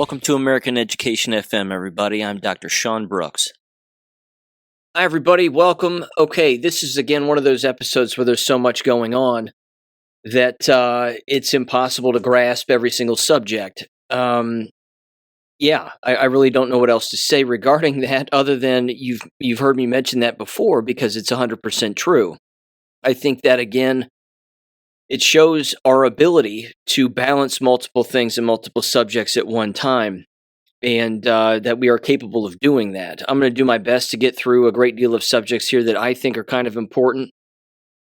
Welcome to American Education FM, everybody. I'm Dr. Sean Brooks. Hi, everybody. Welcome. Okay, this is, again, one of those episodes where there's so much going on that it's impossible to grasp every single subject. I really don't know what else to say regarding that other than you've heard me mention that before because it's 100% true. I think that, again, it shows our ability to balance multiple things and multiple subjects at one time, and that we are capable of doing that. I'm going to do my best to get through a great deal of subjects here that I think are kind of important,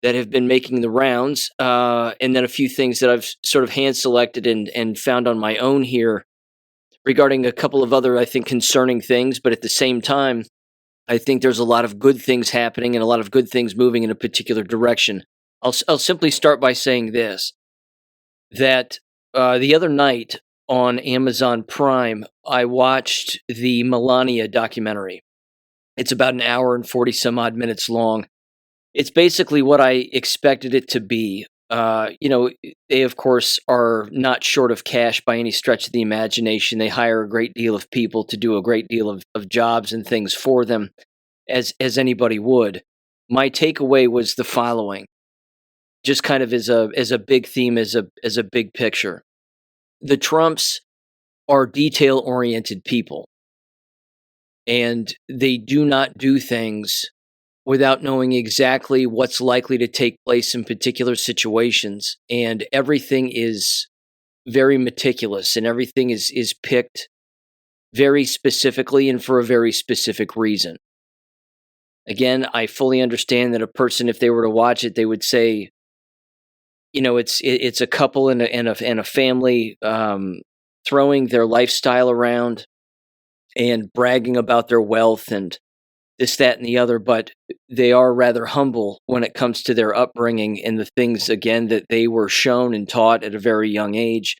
that have been making the rounds, and then a few things that I've sort of hand-selected and found on my own here regarding a couple of other, I think, concerning things, but at the same time, I think there's a lot of good things happening and a lot of good things moving in a particular direction. I'll simply start by saying this, that the other night on Amazon Prime, I watched the Melania documentary. It's about an hour and 40 some odd minutes long. It's basically what I expected it to be. They, of course, are not short of cash by any stretch of the imagination. They hire a great deal of people to do a great deal of jobs and things for them, as anybody would. My takeaway was the following, just kind of as a big theme, as a big picture. The Trumps are detail-oriented people, and they do not do things without knowing exactly what's likely to take place in particular situations, and everything is very meticulous, and everything is picked very specifically and for a very specific reason. Again, I fully understand that a person, if they were to watch it, they would say, it's a couple and a family throwing their lifestyle around and bragging about their wealth and this, that, and the other, but they are rather humble when it comes to their upbringing and the things, again, that they were shown and taught at a very young age.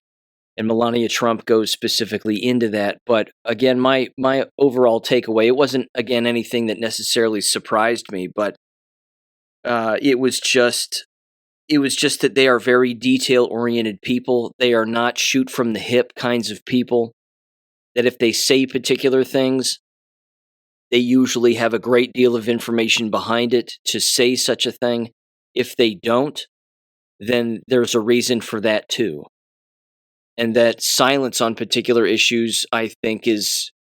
And Melania Trump goes specifically into that. But again, my overall takeaway, it wasn't, again, anything that necessarily surprised me, but it was just that they are very detail-oriented people. They are not shoot-from-the-hip kinds of people, that if they say particular things, they usually have a great deal of information behind it to say such a thing. If they don't, then there's a reason for that too. And that silence on particular issues, I think, is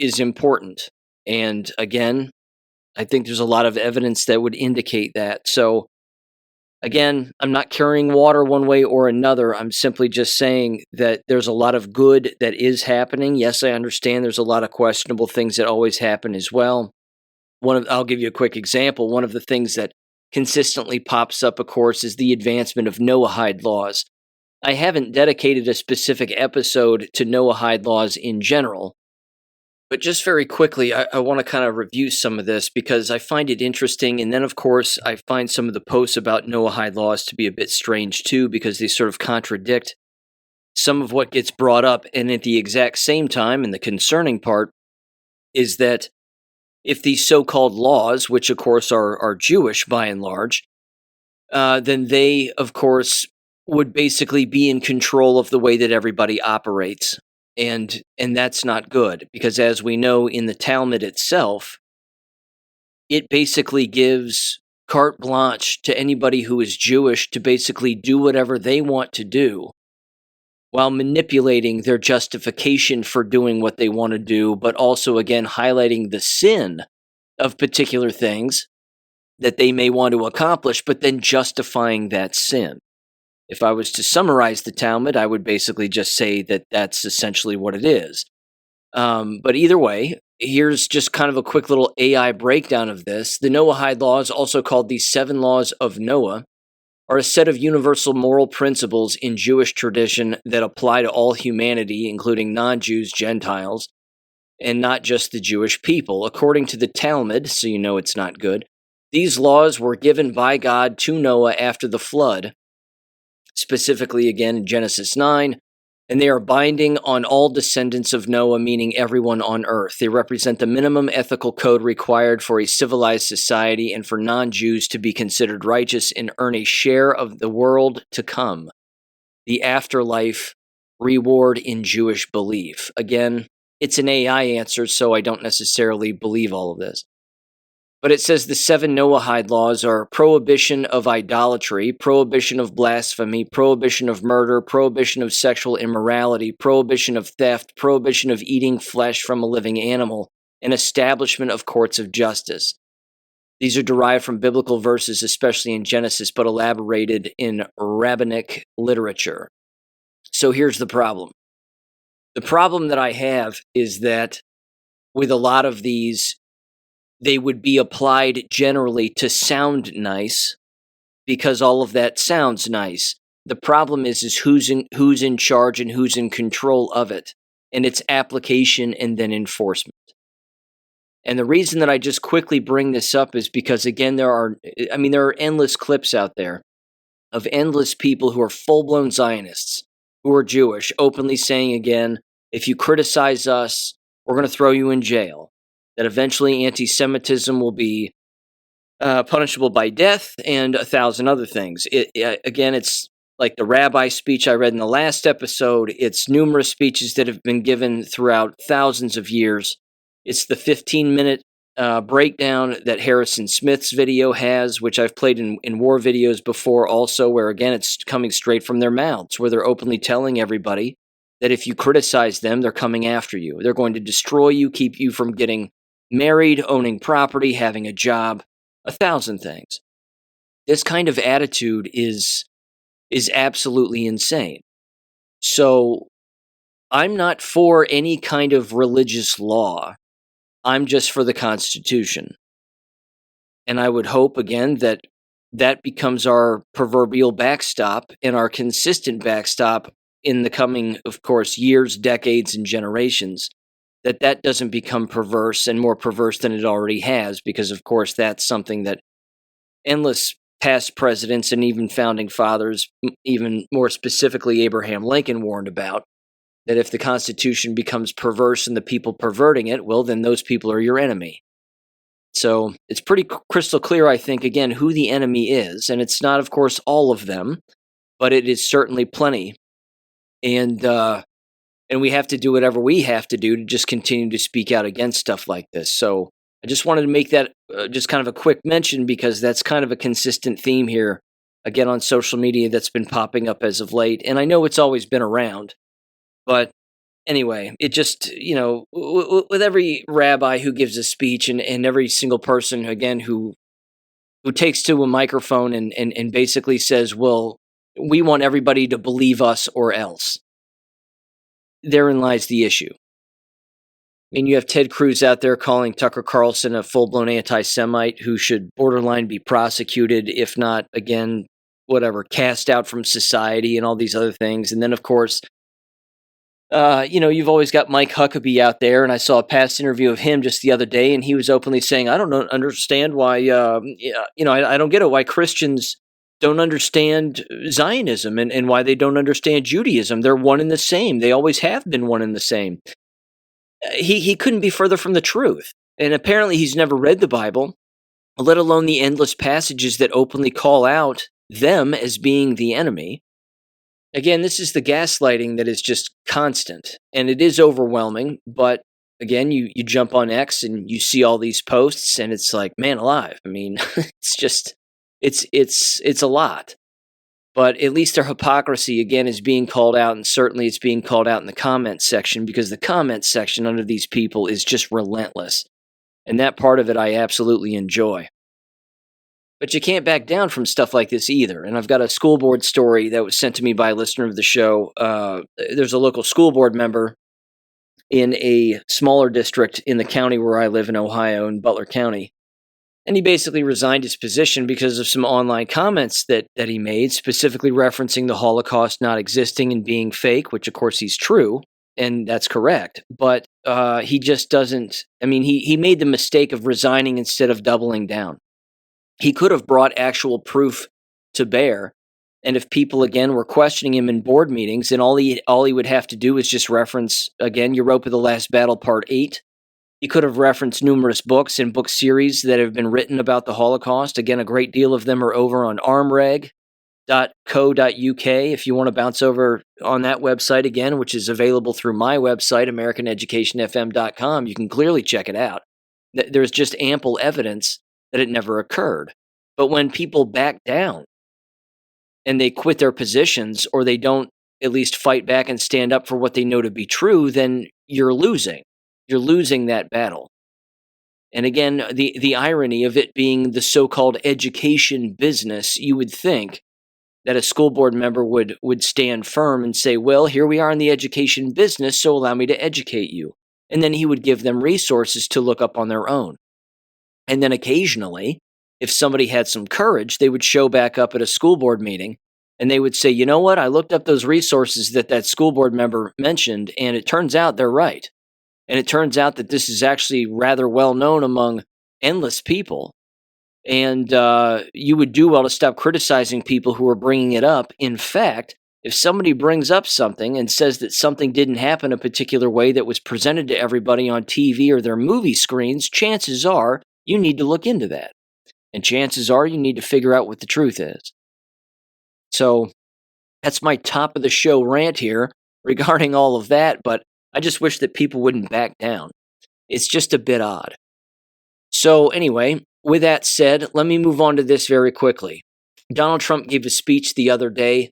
important. And again, I think there's a lot of evidence that would indicate that. So, again, I'm not carrying water one way or another. I'm simply just saying that there's a lot of good that is happening. Yes, I understand there's a lot of questionable things that always happen as well. I'll give you a quick example. One of the things that consistently pops up, of course, is the advancement of Noahide laws. I haven't dedicated a specific episode to Noahide laws in general, but just very quickly, I want to kind of review some of this because I find it interesting. And then, of course, I find some of the posts about Noahide laws to be a bit strange, too, because they sort of contradict some of what gets brought up. And at the exact same time, and the concerning part, is that if these so-called laws, which, of course, are Jewish by and large, then they, of course, would basically be in control of the way that everybody operates. And that's not good, because as we know in the Talmud itself, it basically gives carte blanche to anybody who is Jewish to basically do whatever they want to do, while manipulating their justification for doing what they want to do, but also, again, highlighting the sin of particular things that they may want to accomplish, but then justifying that sin. If I was to summarize the Talmud, I would basically just say that that's essentially what it is. But either way, here's just kind of a quick little AI breakdown of this. The Noahide laws, also called the 7 Laws of Noah, are a set of universal moral principles in Jewish tradition that apply to all humanity, including non-Jews, Gentiles, and not just the Jewish people. According to the Talmud, so you know it's not good, these laws were given by God to Noah after the flood, specifically again in Genesis 9, and they are binding on all descendants of Noah, meaning everyone on earth. They represent the minimum ethical code required for a civilized society and for non-Jews to be considered righteous and earn a share of the world to come, the afterlife reward in Jewish belief? Again, it's an AI answer, so I don't necessarily believe all of this. But it says the 7 Noahide laws are prohibition of idolatry, prohibition of blasphemy, prohibition of murder, prohibition of sexual immorality, prohibition of theft, prohibition of eating flesh from a living animal, and establishment of courts of justice. These are derived from biblical verses, especially in Genesis, but elaborated in rabbinic literature. So here's the problem. The problem that I have is that with a lot of these, they would be applied generally to sound nice because all of that sounds nice. The problem is who's in charge and who's in control of it, and its application and then enforcement. And the reason that I just quickly bring this up is because, again, there are endless clips out there of endless people who are full-blown Zionists, who are Jewish, openly saying, again, if you criticize us, we're going to throw you in jail. That eventually anti-Semitism will be punishable by death and 1,000 other things. Again, it's like the rabbi speech I read in the last episode. It's numerous speeches that have been given throughout thousands of years. It's the 15-minute breakdown that Harrison Smith's video has, which I've played in war videos before also, where, again, it's coming straight from their mouths, where they're openly telling everybody that if you criticize them, they're coming after you. They're going to destroy you, keep you from getting married, owning property, having a job, 1,000 things. This kind of attitude is absolutely insane. So I'm not for any kind of religious law. I'm just for the Constitution. And I would hope, again, that that becomes our proverbial backstop and our consistent backstop in the coming, of course, years, decades, and generations. That doesn't become perverse and more perverse than it already has, because, of course, that's something that endless past presidents and even founding fathers, even more specifically Abraham Lincoln, warned about, that if the Constitution becomes perverse and the people perverting it, well, then those people are your enemy. So it's pretty crystal clear, I think, again, who the enemy is, and it's not, of course, all of them, but it is certainly plenty. And we have to do whatever we have to do to just continue to speak out against stuff like this. So I just wanted to make that just kind of a quick mention, because that's kind of a consistent theme here, again, on social media that's been popping up as of late. And I know it's always been around, but anyway, it just, with every rabbi who gives a speech and every single person, again, who takes to a microphone and basically says, well, we want everybody to believe us or else. Therein lies the issue. I mean, you have Ted Cruz out there calling Tucker Carlson a full-blown anti-Semite who should borderline be prosecuted, if not, again, cast out from society and all these other things. And then, of course, you've always got Mike Huckabee out there, and I saw a past interview of him just the other day, and he was openly saying, I don't understand why, I don't get it, why Christians don't understand Zionism and why they don't understand Judaism. They're one and the same. They always have been one and the same. He couldn't be further from the truth. And apparently he's never read the Bible, let alone the endless passages that openly call out them as being the enemy. Again, this is the gaslighting that is just constant, and it is overwhelming. But again, you jump on X and you see all these posts, and it's like, man alive. I mean, it's just, it's a lot. But at least their hypocrisy, again, is being called out, and certainly it's being called out in the comment section, because the comment section under these people is just relentless. And that part of it I absolutely enjoy. But you can't back down from stuff like this either. And I've got a school board story that was sent to me by a listener of the show. There's a local school board member in a smaller district in the county where I live in Ohio, in Butler County. And he basically resigned his position because of some online comments that he made, specifically referencing the Holocaust not existing and being fake, which of course he's true, and that's correct. But he just doesn't, he made the mistake of resigning instead of doubling down. He could have brought actual proof to bear, and if people, again, were questioning him in board meetings, then all he would have to do is just reference, again, Europa the Last Battle Part 8. He could have referenced numerous books and book series that have been written about the Holocaust. Again, a great deal of them are over on ArmReg. if you want to bounce over on that website again, which is available through my website, AmericanEducationFM.com, you can clearly check it out. There's just ample evidence that it never occurred. But when people back down and they quit their positions, or they don't at least fight back and stand up for what they know to be true, then you're losing. You're losing that battle. And again, the irony of it being the so-called education business, you would think that a school board member would stand firm and say, well, here we are in the education business, so allow me to educate you. And then he would give them resources to look up on their own. And then occasionally, if somebody had some courage, they would show back up at a school board meeting and they would say, you know what, I looked up those resources that school board member mentioned, and it turns out they're right. And it turns out that this is actually rather well known among endless people. And you would do well to stop criticizing people who are bringing it up. In fact, if somebody brings up something and says that something didn't happen a particular way that was presented to everybody on TV or their movie screens, chances are you need to look into that. And chances are you need to figure out what the truth is. So that's my top of the show rant here regarding all of that, but I just wish that people wouldn't back down. It's just a bit odd. So anyway, with that said, let me move on to this very quickly. Donald Trump gave a speech the other day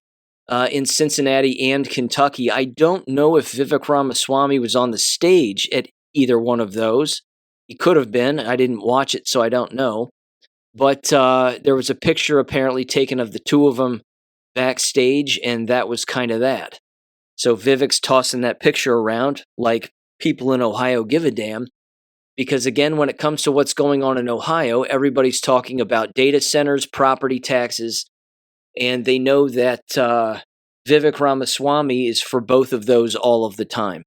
in Cincinnati and Kentucky. I don't know if Vivek Ramaswamy was on the stage at either one of those. He could have been. I didn't watch it, so I don't know. But there was a picture apparently taken of the two of them backstage, and that was kind of that. So Vivek's tossing that picture around like people in Ohio give a damn. Because again, when it comes to what's going on in Ohio, everybody's talking about data centers, property taxes, and they know that Vivek Ramaswamy is for both of those all of the time.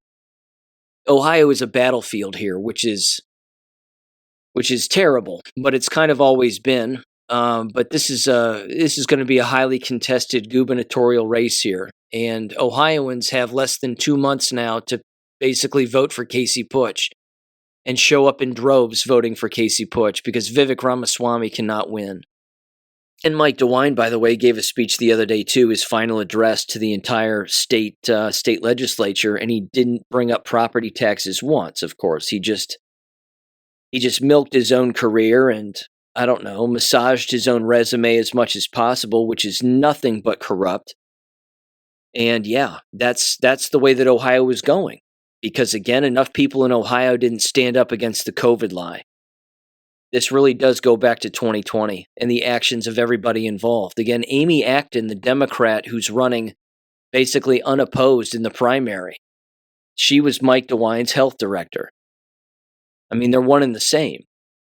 Ohio is a battlefield here, which is terrible, but it's kind of always been. But this is going to be a highly contested gubernatorial race here, and Ohioans have less than 2 months now to basically vote for Casey Putsch and show up in droves voting for Casey Putsch because Vivek Ramaswamy cannot win. And Mike DeWine, by the way, gave a speech the other day too, his final address to the entire state legislature, and he didn't bring up property taxes once. Of course, he just milked his own career and, I don't know, massaged his own resume as much as possible, which is nothing but corrupt. And yeah, that's the way that Ohio is going. Because again, enough people in Ohio didn't stand up against the COVID lie. This really does go back to 2020 and the actions of everybody involved. Again, Amy Acton, the Democrat who's running basically unopposed in the primary, she was Mike DeWine's health director. I mean, they're one and the same.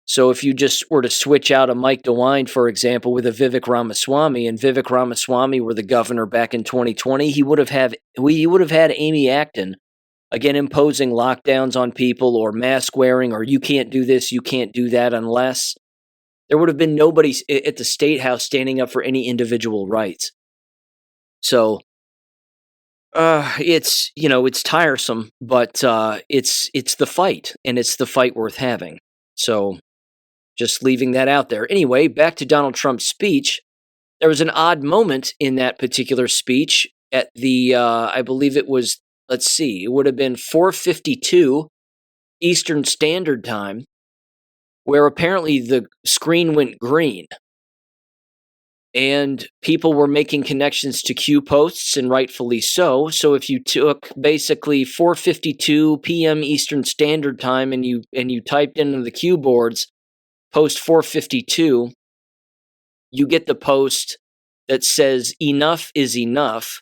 So if you just were to switch out a Mike DeWine, for example, with a Vivek Ramaswamy, and Vivek Ramaswamy were the governor back in 2020, he would have had Amy Acton, again, imposing lockdowns on people or mask wearing or you can't do this, you can't do that unless. There would have been nobody at the State House standing up for any individual rights. So it's tiresome, but it's the fight, and it's the fight worth having. So just leaving that out there. Anyway, back to Donald Trump's speech. There was an odd moment in that particular speech at the, I believe it was, it would have been 4:52 Eastern Standard Time, where apparently the screen went green. And people were making connections to Q posts, and rightfully so. So if you took basically 4:52 p.m. Eastern Standard Time and you typed into the Q boards post 4:52, you get the post that says enough is enough,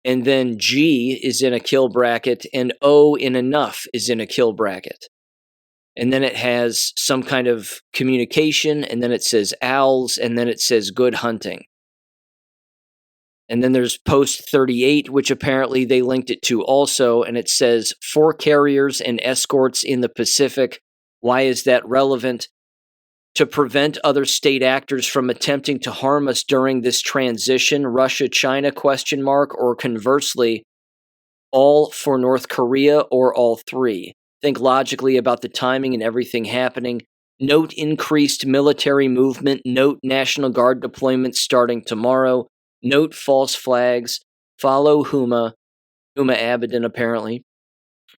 and then G is in a kill bracket and O in enough is in a kill bracket. And then it has some kind of communication, and then it says owls, and then it says good hunting. And then there's post 38, which apparently they linked it to also, and it says 4 carriers and escorts in the Pacific. Why is that relevant? To prevent other state actors from attempting to harm us during this transition, Russia, China, ? Or conversely, all for North Korea or all three. Think logically about the timing and everything happening. Note increased military movement. Note National Guard deployment starting tomorrow. Note false flags. Follow Huma Abedin apparently.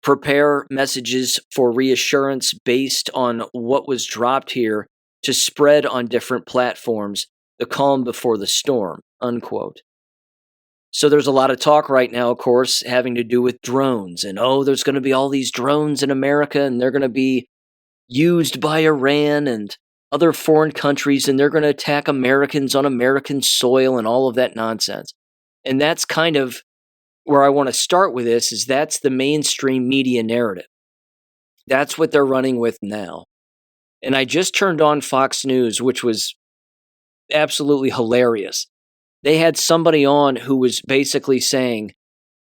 Prepare messages for reassurance based on what was dropped here to spread on different platforms. The calm before the storm, unquote. So there's a lot of talk right now, of course, having to do with drones. And, there's going to be all these drones in America, and they're going to be used by Iran and other foreign countries, and they're going to attack Americans on American soil and all of that nonsense. And that's kind of where I want to start with this, is that's the mainstream media narrative. That's what they're running with now. And I just turned on Fox News, which was absolutely hilarious. They had somebody on who was basically saying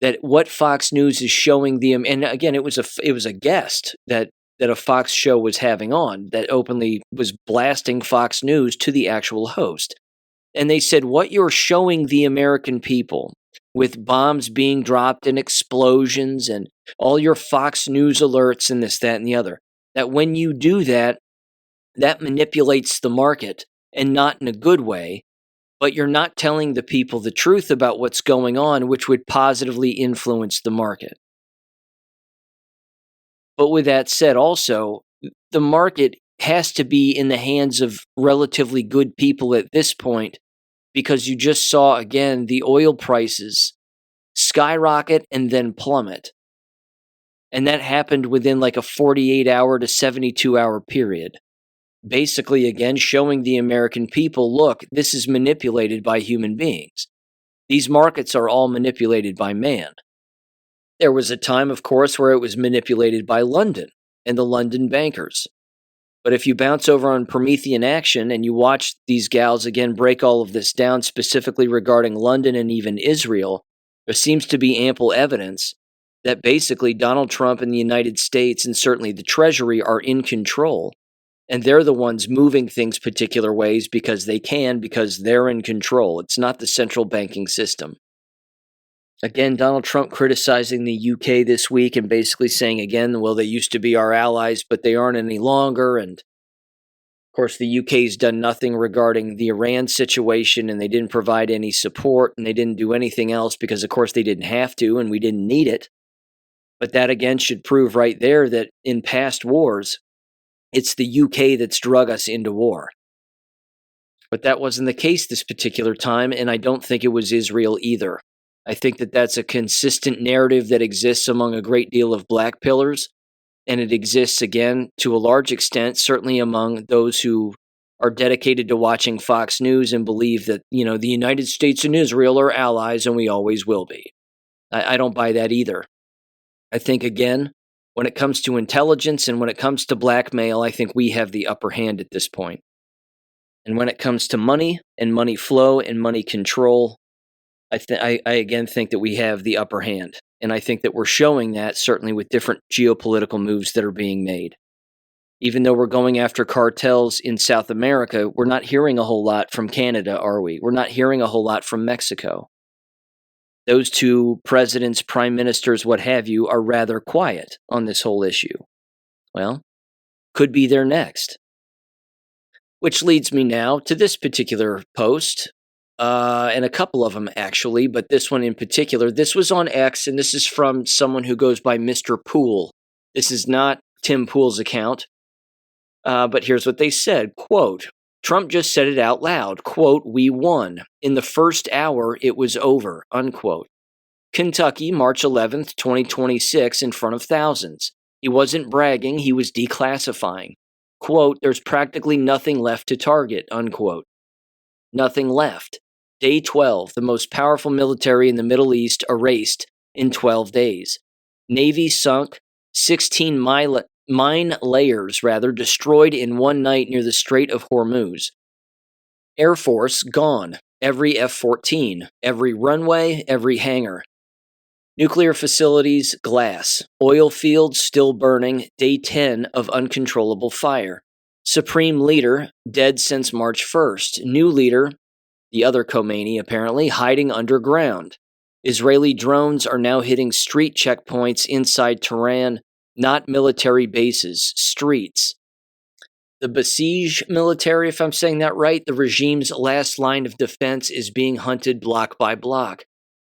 that what Fox News is showing them, and again, it was a guest that a Fox show was having on that openly was blasting Fox News to the actual host. And they said, what you're showing the American people with bombs being dropped and explosions and all your Fox News alerts and this, that, and the other, that when you do that, that manipulates the market, and not in a good way, but you're not telling the people the truth about what's going on, which would positively influence the market. But with that said, also, the market has to be in the hands of relatively good people at this point, because you just saw, again, the oil prices skyrocket and then plummet. And that happened within like a 48-hour to 72-hour period. Basically, again, showing the American people, look, this is manipulated by human beings. These markets are all manipulated by man. There was a time, of course, where it was manipulated by London and the London bankers. But if you bounce over on Promethean Action and you watch these gals again break all of this down, specifically regarding London and even Israel, there seems to be ample evidence that basically Donald Trump and the United States, and certainly the Treasury, are in control. And they're the ones moving things particular ways because they can, because they're in control. It's not the central banking system. Again, Donald Trump criticizing the UK this week and basically saying again, well, they used to be our allies, but they aren't any longer. And of course, the UK's done nothing regarding the Iran situation, and they didn't provide any support, and they didn't do anything else because, of course, they didn't have to, and we didn't need it. But that again should prove right there that in past wars, it's the UK that's drug us into war. But that wasn't the case this particular time, and I don't think it was Israel either. I think that that's a consistent narrative that exists among a great deal of black pillars, and it exists, again, to a large extent, certainly among those who are dedicated to watching Fox News and believe that, the United States and Israel are allies, and we always will be. I don't buy that either. I think, again, when it comes to intelligence and when it comes to blackmail, I think we have the upper hand at this point. And when it comes to money and money flow and money control, I again think that we have the upper hand. And I think that we're showing that certainly with different geopolitical moves that are being made. Even though we're going after cartels in South America, we're not hearing a whole lot from Canada, are we? We're not hearing a whole lot from Mexico. Those two presidents, prime ministers, what have you, are rather quiet on this whole issue. Well, could be there next. Which leads me now to this particular post, and a couple of them actually, but this one in particular. This was on X, and this is from someone who goes by Mr. Poole. This is not Tim Poole's account, but here's what they said, quote, Trump just said it out loud, quote, we won. In the first hour, it was over, unquote. Kentucky, March 11th, 2026, in front of thousands. He wasn't bragging, he was declassifying. Quote, there's practically nothing left to target, unquote. Nothing left. Day 12, the most powerful military in the Middle East erased in 12 days. Navy sunk, 16 mine layers, destroyed in one night near the Strait of Hormuz. Air Force gone. Every F-14, every runway, every hangar. Nuclear facilities, glass. Oil fields still burning. Day 10 of uncontrollable fire. Supreme leader, dead since March 1st. New leader, the other Khomeini apparently, hiding underground. Israeli drones are now hitting street checkpoints inside Tehran, not military bases, streets. The Basij military, if I'm saying that right, the regime's last line of defense, is being hunted block by block.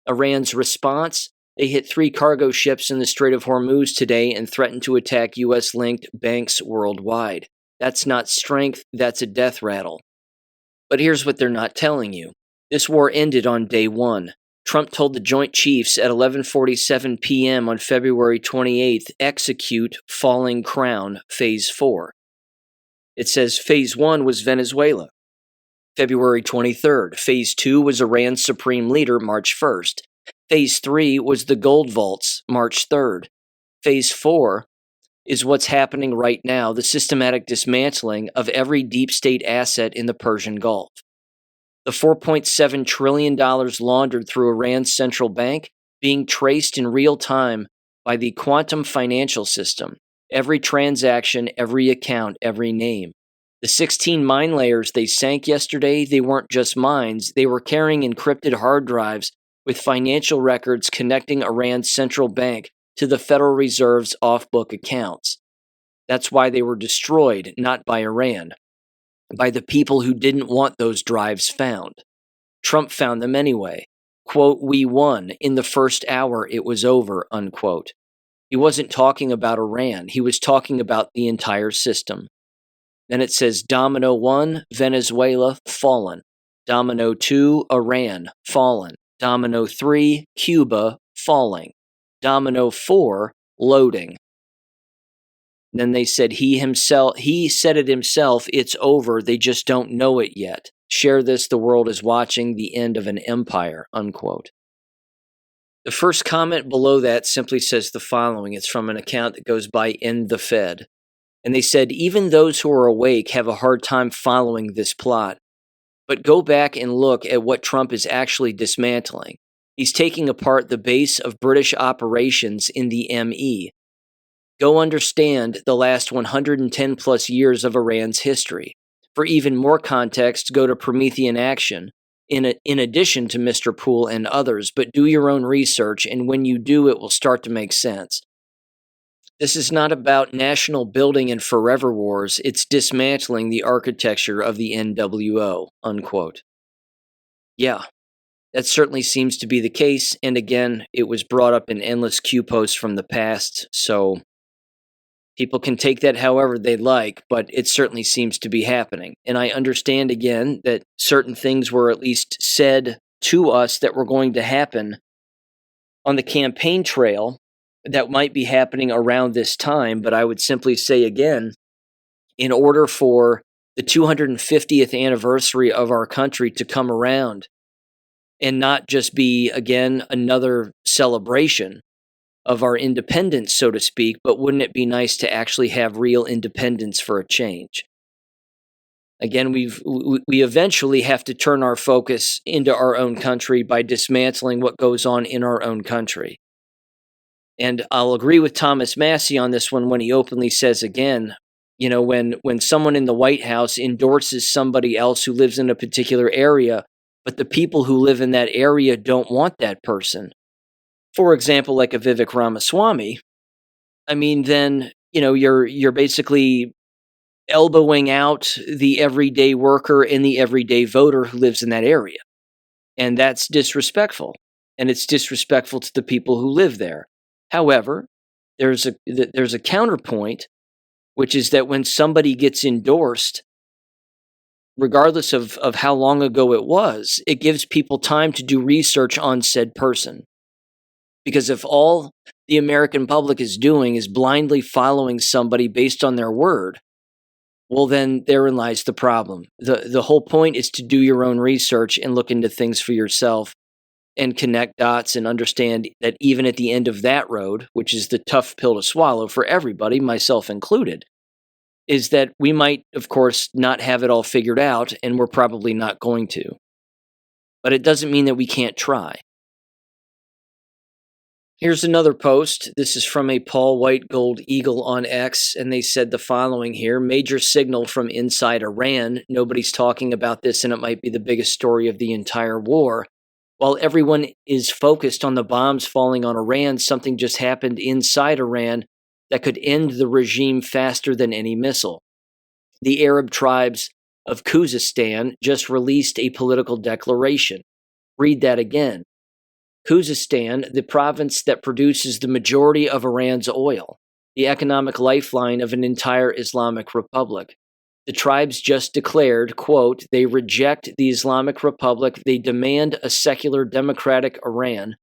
Iran's response? They hit 3 cargo ships in the Strait of Hormuz today and threatened to attack U.S.-linked banks worldwide. That's not strength, that's a death rattle. But here's what they're not telling you. This war ended on day 1. Trump told the Joint Chiefs at 11:47 p.m. on February 28th, execute Falling Crown, Phase 4. It says Phase 1 was Venezuela, February 23rd. Phase 2 was Iran's supreme leader, March 1st. Phase 3 was the gold vaults, March 3rd. Phase 4 is what's happening right now, the systematic dismantling of every deep state asset in the Persian Gulf. The $4.7 trillion laundered through Iran's central bank being traced in real time by the quantum financial system. Every transaction, every account, every name. The 16 mine layers they sank yesterday, they weren't just mines, they were carrying encrypted hard drives with financial records connecting Iran's central bank to the Federal Reserve's off-book accounts. That's why they were destroyed, not by Iran, by the people who didn't want those drives found. Trump found them anyway. Quote, "We won. In the first hour, it was over," unquote. He wasn't talking about Iran. He was talking about the entire system. Then it says Domino 1, Venezuela, fallen. Domino 2, Iran, fallen. Domino 3, Cuba, falling. Domino 4, loading. Then they said he said it himself, it's over, they just don't know it yet. Share this, the world is watching the end of an empire, unquote. The first comment below that simply says the following. It's from an account that goes by In the Fed. And they said, even those who are awake have a hard time following this plot. But go back and look at what Trump is actually dismantling. He's taking apart the base of British operations in the ME. Go understand the last 110 plus years of Iran's history. For even more context, go to Promethean Action, in addition to Mr. Poole and others, but do your own research, and when you do, it will start to make sense. This is not about national building and forever wars, it's dismantling the architecture of the NWO, unquote. Yeah, that certainly seems to be the case, and again, it was brought up in endless Q posts from the past, so people can take that however they like, but it certainly seems to be happening. And I understand, again, that certain things were at least said to us that were going to happen on the campaign trail that might be happening around this time. But I would simply say, again, in order for the 250th anniversary of our country to come around and not just be, again, another celebration of our independence, so to speak, but wouldn't it be nice to actually have real independence for a change? Again, we eventually have to turn our focus into our own country by dismantling what goes on in our own country. And I'll agree with Thomas Massie on this one when he openly says, again, you know, when someone in the White House endorses somebody else who lives in a particular area, but the people who live in that area don't want that person, for example, like a Vivek Ramaswamy, I mean, then, you know, you're basically elbowing out the everyday worker and the everyday voter who lives in that area. And that's disrespectful. And it's disrespectful to the people who live there. However, there's a counterpoint, which is that when somebody gets endorsed, regardless of how long ago it was, it gives people time to do research on said person. Because if all the American public is doing is blindly following somebody based on their word, well, then therein lies the problem. The whole point is to do your own research and look into things for yourself and connect dots and understand that even at the end of that road, which is the tough pill to swallow for everybody, myself included, is that we might, of course, not have it all figured out, and we're probably not going to. But it doesn't mean that we can't try. Here's another post. This is from a Paul White Gold Eagle on X, and they said the following here. Major signal from inside Iran. Nobody's talking about this, and it might be the biggest story of the entire war. While everyone is focused on the bombs falling on Iran, something just happened inside Iran that could end the regime faster than any missile. The Arab tribes of Khuzestan just released a political declaration. Read that again. Khuzestan, the province that produces the majority of Iran's oil, the economic lifeline of an entire Islamic republic. The tribes just declared, quote, they reject the Islamic Republic. They demand a secular democratic Iran.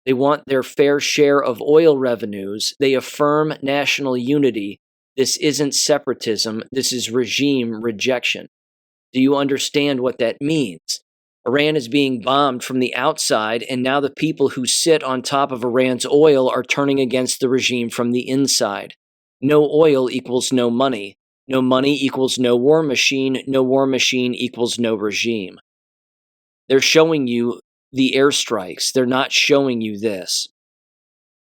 They want their fair share of oil revenues. They affirm national unity. This isn't separatism. This is regime rejection. Do you understand what that means? Iran is being bombed from the outside, and now the people who sit on top of Iran's oil are turning against the regime from the inside. No oil equals no money. No money equals no war machine. No war machine equals no regime. They're showing you the airstrikes. They're not showing you this.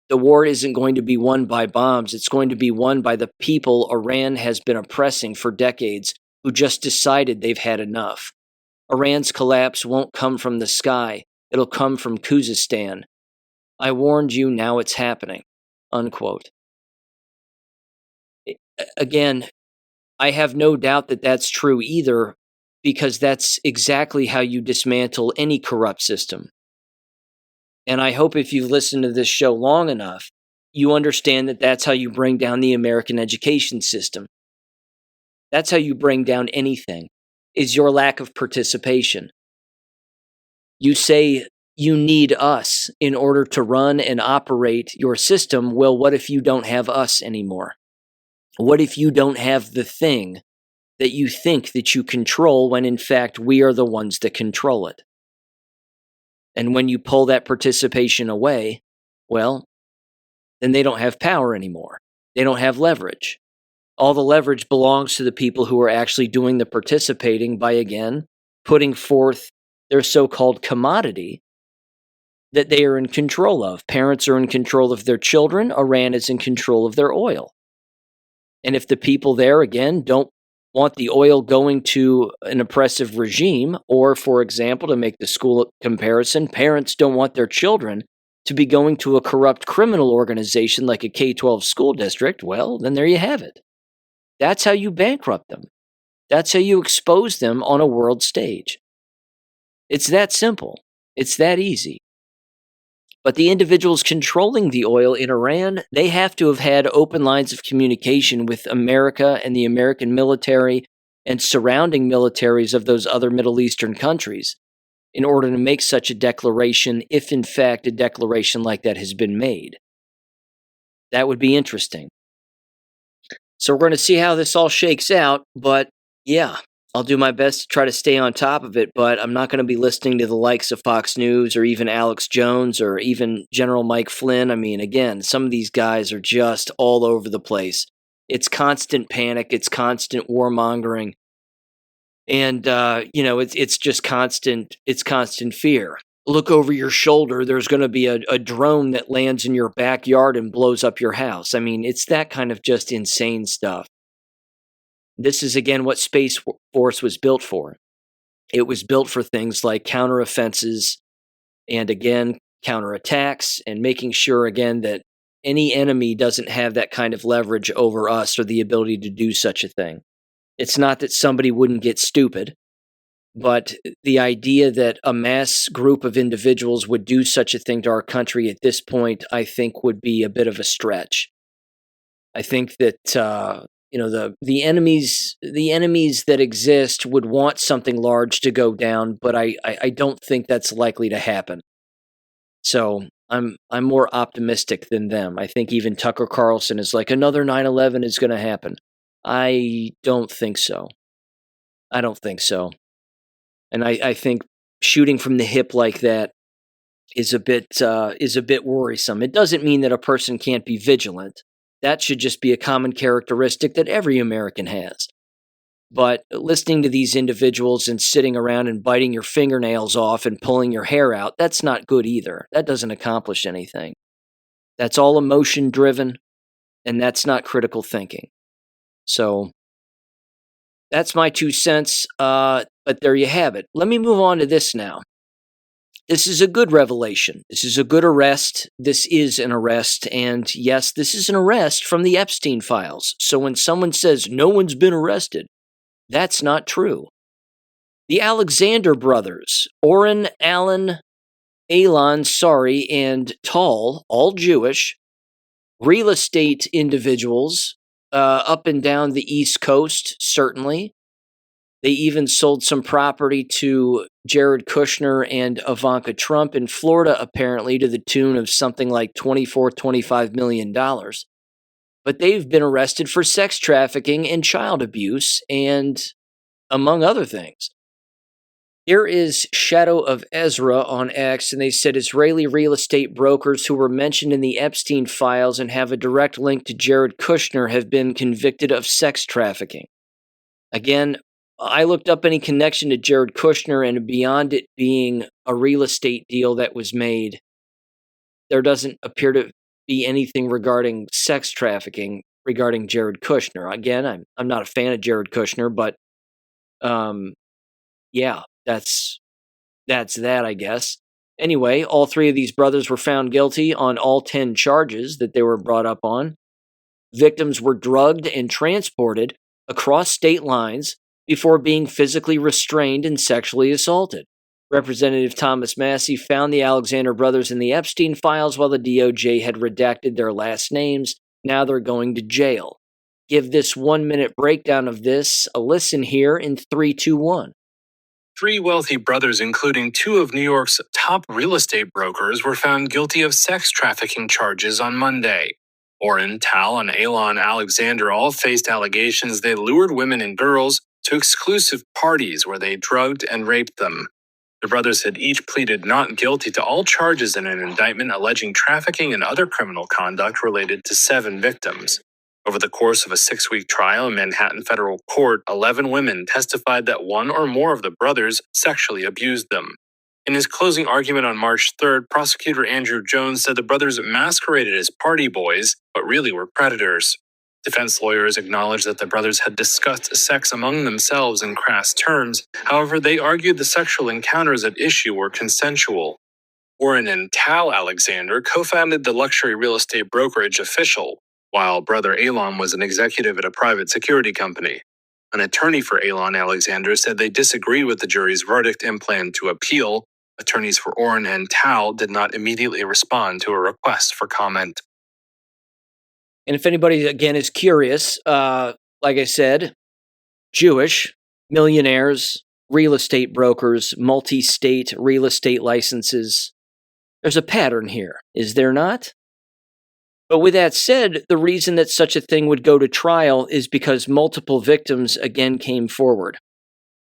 The war isn't going to be won by bombs. It's going to be won by the people Iran has been oppressing for decades who just decided they've had enough. Iran's collapse won't come from the sky. It'll come from Khuzestan. I warned you, now it's happening. Unquote. Again, I have no doubt that that's true either, because that's exactly how you dismantle any corrupt system. And I hope if you've listened to this show long enough, you understand that that's how you bring down the American education system. That's how you bring down anything, is your lack of participation. You say you need us in order to run and operate your system. Well, what if you don't have us anymore? What if you don't have the thing that you think that you control when in fact we are the ones that control it? And when you pull that participation away, well, then they don't have power anymore. They don't have leverage. All the leverage belongs to the people who are actually doing the participating by, again, putting forth their so-called commodity that they are in control of. Parents are in control of their children. Iran is in control of their oil. And if the people there, again, don't want the oil going to an oppressive regime, or, for example, to make the school comparison, parents don't want their children to be going to a corrupt criminal organization like a K12 school district, well, then there you have it. That's how you bankrupt them. That's how you expose them on a world stage. It's that simple. It's that easy. But the individuals controlling the oil in Iran, they have to have had open lines of communication with America and the American military and surrounding militaries of those other Middle Eastern countries in order to make such a declaration, if in fact a declaration like that has been made. That would be interesting. So we're going to see how this all shakes out, but yeah, I'll do my best to try to stay on top of it, but I'm not going to be listening to the likes of Fox News or even Alex Jones or even General Mike Flynn. I mean, again, some of these guys are just all over the place. It's constant panic. It's constant warmongering. And, it's just constant fear. Look over your shoulder. There's going to be a drone that lands in your backyard and blows up your house. I mean, it's that kind of just insane stuff. This is, again, what Space Force was built for. It was built for things like counteroffenses and, again, counterattacks, and making sure, again, that any enemy doesn't have that kind of leverage over us or the ability to do such a thing. It's not that somebody wouldn't get stupid, but the idea that a mass group of individuals would do such a thing to our country at this point, I think, would be a bit of a stretch. I think that the enemies that exist would want something large to go down, but I don't think that's likely to happen. So I'm more optimistic than them. I think even Tucker Carlson is like, another 9/11 is going to happen. I don't think so. And I think shooting from the hip like that is a bit worrisome. It doesn't mean that a person can't be vigilant. That should just be a common characteristic that every American has. But listening to these individuals and sitting around and biting your fingernails off and pulling your hair out, that's not good either. That doesn't accomplish anything. That's all emotion driven, and that's not critical thinking. So that's my 2 cents, but there you have it. Let me move on to this now. This is a good revelation. This is a good arrest. This is an arrest. And yes, this is an arrest from the Epstein files. So when someone says no one's been arrested, That's not true. The Alexander brothers, Orrin, Allen, Alon, and Tal, all Jewish, real estate individuals up and down the East Coast, certainly. They even sold some property to Jared Kushner and Ivanka Trump in Florida, apparently, to the tune of something like $25 million. But they've been arrested for sex trafficking and child abuse, and among other things. Here is Shadow of Ezra on X, and they said Israeli real estate brokers who were mentioned in the Epstein files and have a direct link to Jared Kushner have been convicted of sex trafficking. Again, I looked up any connection to Jared Kushner, and beyond it being a real estate deal that was made, there doesn't appear to be anything regarding sex trafficking regarding Jared Kushner. Again, I'm not a fan of Jared Kushner, but yeah, that's that, I guess. Anyway, all three of these brothers were found guilty on all 10 charges that they were brought up on. Victims were drugged and transported across state lines before being physically restrained and sexually assaulted. Representative Thomas Massey found the Alexander brothers in the Epstein files while the DOJ had redacted their last names. Now they're going to jail. Give this 1-minute breakdown of this a listen here in 3, 2, 1. Three wealthy brothers, including two of New York's top real estate brokers, were found guilty of sex trafficking charges on Monday. Orrin, Tal, and Alon Alexander all faced allegations they lured women and girls to exclusive parties where they drugged and raped them. The brothers had each pleaded not guilty to all charges in an indictment alleging trafficking and other criminal conduct related to 7 victims. Over the course of a 6-week trial in Manhattan federal court, 11 women testified that one or more of the brothers sexually abused them. In his closing argument on March 3rd, prosecutor Andrew Jones said the brothers masqueraded as party boys, but really were predators. Defense lawyers acknowledged that the brothers had discussed sex among themselves in crass terms. However, they argued the sexual encounters at issue were consensual. Orrin and Tal Alexander co-founded the luxury real estate brokerage Official, while brother Alon was an executive at a private security company. An attorney for Alon Alexander said they disagreed with the jury's verdict and planned to appeal. Attorneys for Orrin and Tal did not immediately respond to a request for comment. And if anybody, again, is curious, like I said, Jewish, millionaires, real estate brokers, multi-state real estate licenses. There's a pattern here, is there not? But with that said, the reason that such a thing would go to trial is because multiple victims again came forward.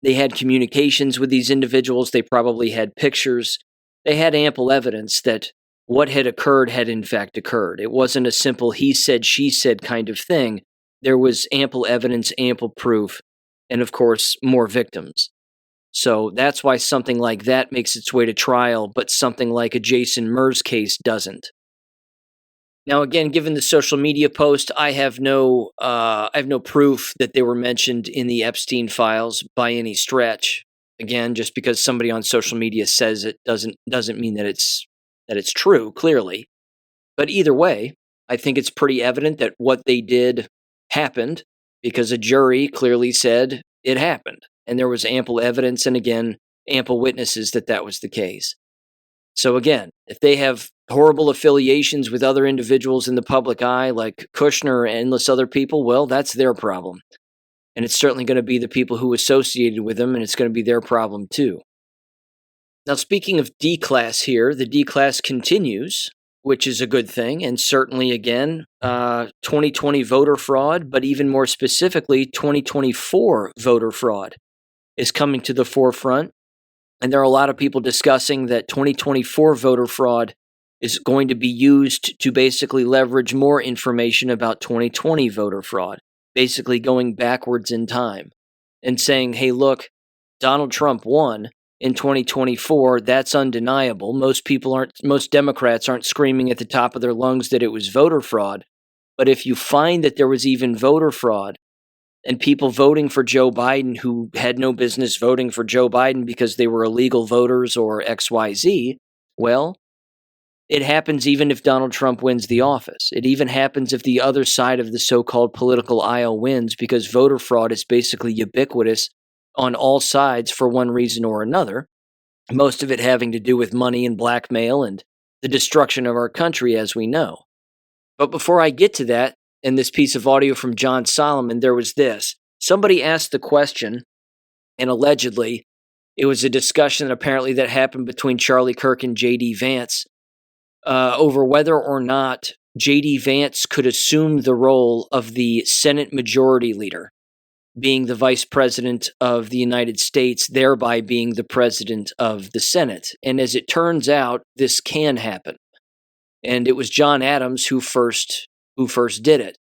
They had communications with these individuals. They probably had pictures. They had ample evidence that what had occurred had in fact occurred. It wasn't a simple he said, she said kind of thing. There was ample evidence, ample proof, and of course, more victims. So that's why something like that makes its way to trial, but something like a Jason Mers case doesn't. Now, again, given the social media post, I have no proof that they were mentioned in the Epstein files by any stretch. Again, just because somebody on social media says it doesn't mean that it's true, clearly. But either way, I think it's pretty evident that what they did happened because a jury clearly said it happened. And there was ample evidence and, again, ample witnesses that was the case. So again, if they have horrible affiliations with other individuals in the public eye, like Kushner or endless other people, well, that's their problem. And it's certainly going to be the people who associated with them, and it's going to be their problem too. Now, speaking of Declas here, the Declas continues, which is a good thing, and certainly, again, 2020 voter fraud, but even more specifically, 2024 voter fraud is coming to the forefront. And there are a lot of people discussing that 2024 voter fraud is going to be used to basically leverage more information about 2020 voter fraud, basically going backwards in time and saying, hey, look, Donald Trump won in 2024. That's undeniable. Most Democrats aren't screaming at the top of their lungs that it was voter fraud. But if you find that there was even voter fraud, and people voting for Joe Biden who had no business voting for Joe Biden because they were illegal voters or XYZ, well, It happens even if Donald Trump wins the office. It even happens if the other side of the so-called political aisle wins, because voter fraud is basically ubiquitous on all sides for one reason or another, most of it having to do with money and blackmail and the destruction of our country, as we know. But before I get to that, in this piece of audio from John Solomon, there was this. Somebody asked the question, and allegedly, it was a discussion apparently that happened between Charlie Kirk and J.D. Vance over whether or not J.D. Vance could assume the role of the Senate Majority Leader, being the Vice President of the United States, thereby being the President of the Senate. And as it turns out, this can happen. And it was John Adams who first did it.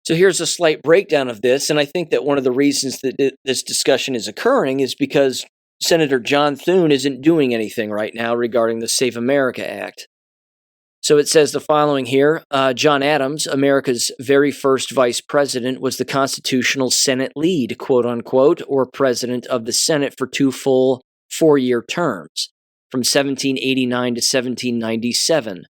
So here's a slight breakdown of this, and I think that one of the reasons that this discussion is occurring is because Senator John Thune isn't doing anything right now regarding the Save America Act. So it says the following here. John Adams, America's very first vice president, was the constitutional Senate lead, quote unquote, or president of the Senate for 2 full 4-year terms, from 1789 to 1797.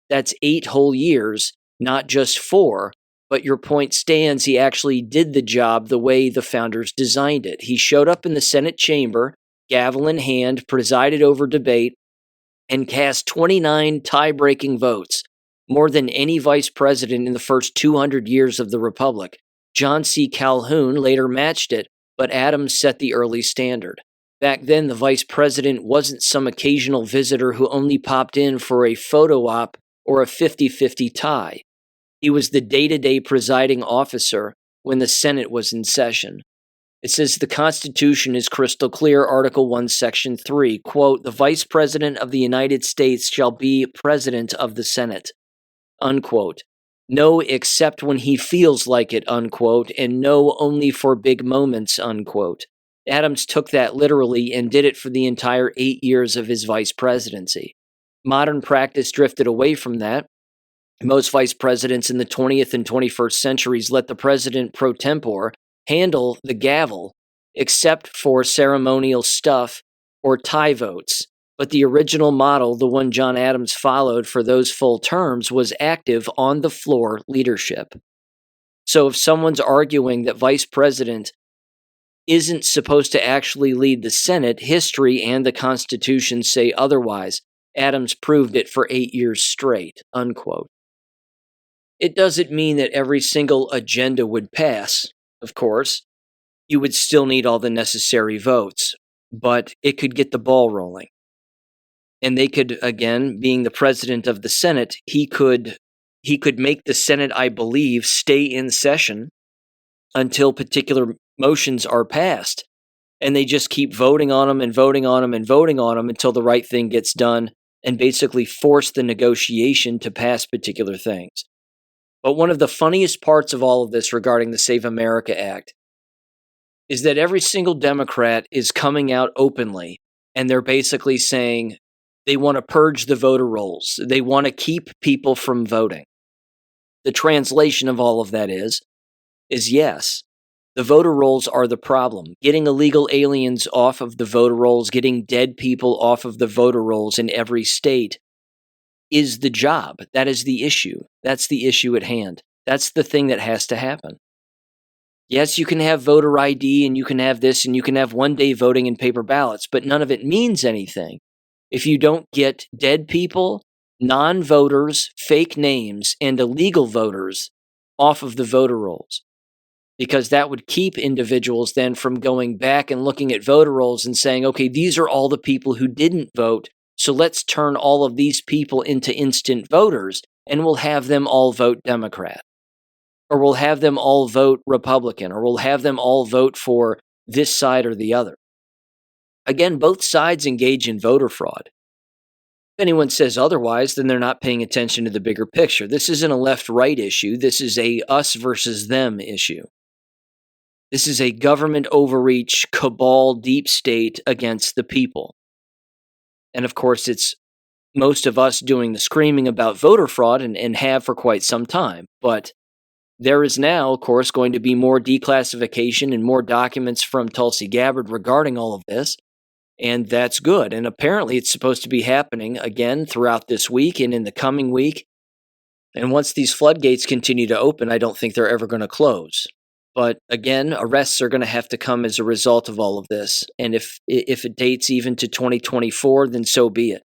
That's 8 whole years, not just 4. But your point stands, he actually did the job the way the founders designed it. He showed up in the Senate chamber, gavel in hand, presided over debate, and cast 29 tie-breaking votes, more than any vice president in the first 200 years of the Republic. John C. Calhoun later matched it, but Adams set the early standard. Back then, the vice president wasn't some occasional visitor who only popped in for a photo op or a 50-50 tie. He was the day-to-day presiding officer when the Senate was in session. It says the Constitution is crystal clear, Article 1, Section 3, quote, "The Vice President of the United States shall be President of the Senate," unquote. No, except when he feels like it, unquote, and no, only for big moments, unquote. Adams took that literally and did it for the entire 8 years of his vice presidency. Modern practice drifted away from that. Most vice presidents in the 20th and 21st centuries let the president pro tempore handle the gavel, except for ceremonial stuff or tie votes. But the original model, the one John Adams followed for those full terms, was active on the floor leadership. So if someone's arguing that vice president isn't supposed to actually lead the Senate, history and the Constitution say otherwise. Adams proved it for 8 years straight, unquote. It doesn't mean that every single agenda would pass, of course. You would still need all the necessary votes, but it could get the ball rolling. And they could, again, being the president of the Senate, he could make the Senate, I believe, stay in session until particular motions are passed. And they just keep voting on them and voting on them and voting on them until the right thing gets done and basically force the negotiation to pass particular things. But one of the funniest parts of all of this regarding the Save America Act is that every single Democrat is coming out openly, and they're basically saying they want to purge the voter rolls. They want to keep people from voting. The translation of all of that is yes, the voter rolls are the problem. Getting illegal aliens off of the voter rolls, getting dead people off of the voter rolls in every state is the job. That is the issue. That's the issue at hand. That's the thing that has to happen. Yes, you can have voter ID and you can have this and you can have one-day voting and paper ballots, but none of it means anything if you don't get dead people, non-voters, fake names, and illegal voters off of the voter rolls. Because that would keep individuals then from going back and looking at voter rolls and saying, okay, these are all the people who didn't vote, so let's turn all of these people into instant voters, and we'll have them all vote Democrat. Or we'll have them all vote Republican, or we'll have them all vote for this side or the other. Again, both sides engage in voter fraud. If anyone says otherwise, then they're not paying attention to the bigger picture. This isn't a left-right issue. This is a us versus them issue. This is a government overreach, cabal, deep state against the people. And of course, it's most of us doing the screaming about voter fraud and have for quite some time. But there is now, of course, going to be more declassification and more documents from Tulsi Gabbard regarding all of this. And that's good. And apparently it's supposed to be happening again throughout this week and in the coming week. And once these floodgates continue to open, I don't think they're ever going to close. But again, arrests are going to have to come as a result of all of this. And if it dates even to 2024, then so be it.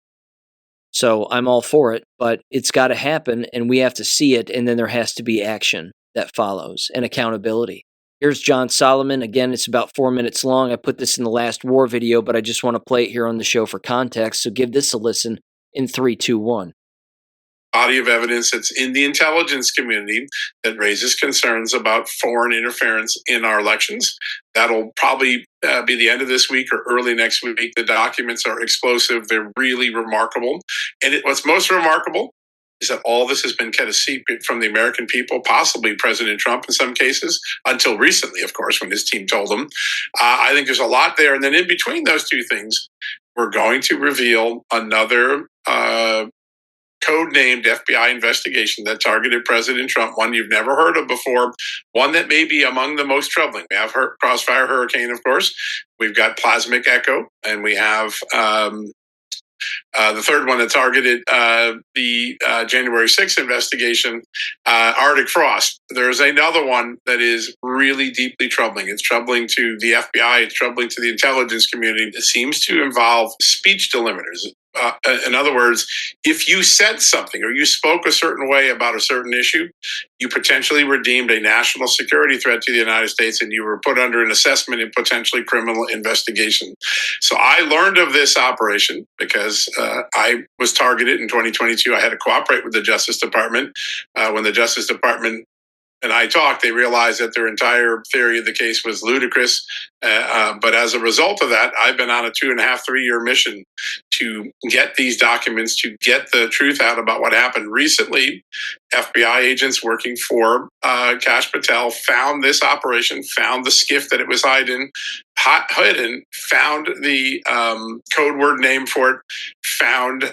So I'm all for it, but it's got to happen and we have to see it. And then there has to be action that follows and accountability. Here's John Solomon. Again, it's about 4 minutes long. I put this in the last war video, but I just want to play it here on the show for context. So give this a listen in 3, 2, 1. Body of evidence that's in the intelligence community that raises concerns about foreign interference in our elections. That'll probably be the end of this week or early next week. The documents are explosive. They're really remarkable. And what's most remarkable is that all this has been kept a secret from the American people, possibly President Trump in some cases, until recently, of course, when his team told him. I think there's a lot there. And then in between those two things, we're going to reveal another code-named FBI investigation that targeted President Trump, one you've never heard of before, one that may be among the most troubling. We have Crossfire Hurricane, of course. We've got Plasmic Echo, and we have the third one that targeted the January 6th investigation, Arctic Frost. There's another one that is really deeply troubling. It's troubling to the FBI. It's troubling to the intelligence community. It seems to involve speech delimiters. In other words, if you said something or you spoke a certain way about a certain issue, you potentially were deemed a national security threat to the United States and you were put under an assessment and potentially criminal investigation. So I learned of this operation because I was targeted in 2022. I had to cooperate with the Justice Department. When the Justice Department and I talked, they realized that their entire theory of the case was ludicrous. But as a result of that, I've been on a 2.5, 3-year mission to get these documents, to get the truth out about what happened. Recently, FBI agents working for Kash Patel found this operation, found the skiff that it was hidden, found the code word name for it, found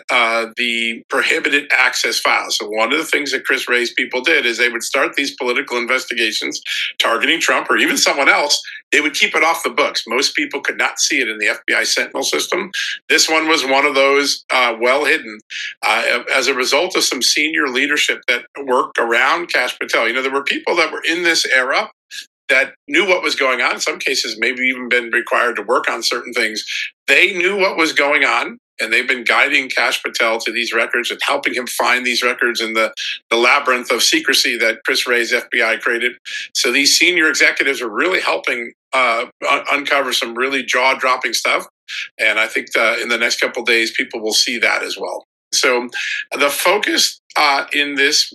the prohibited access files. So one of the things that Chris Wray's people did is they would start these political investigations targeting Trump or even someone else. They would keep it off the books. Most people could not see it in the FBI Sentinel system. This one was one of those well hidden as a result of some senior leadership that worked around Kash Patel. You know, there were people that were in this era that knew what was going on. In some cases, maybe even been required to work on certain things. They knew what was going on, and they've been guiding Kash Patel to these records and helping him find these records in the labyrinth of secrecy that Chris Wray's FBI created. So these senior executives are really helping uncover some really jaw-dropping stuff. And I think in the next couple of days, people will see that as well. So the focus in this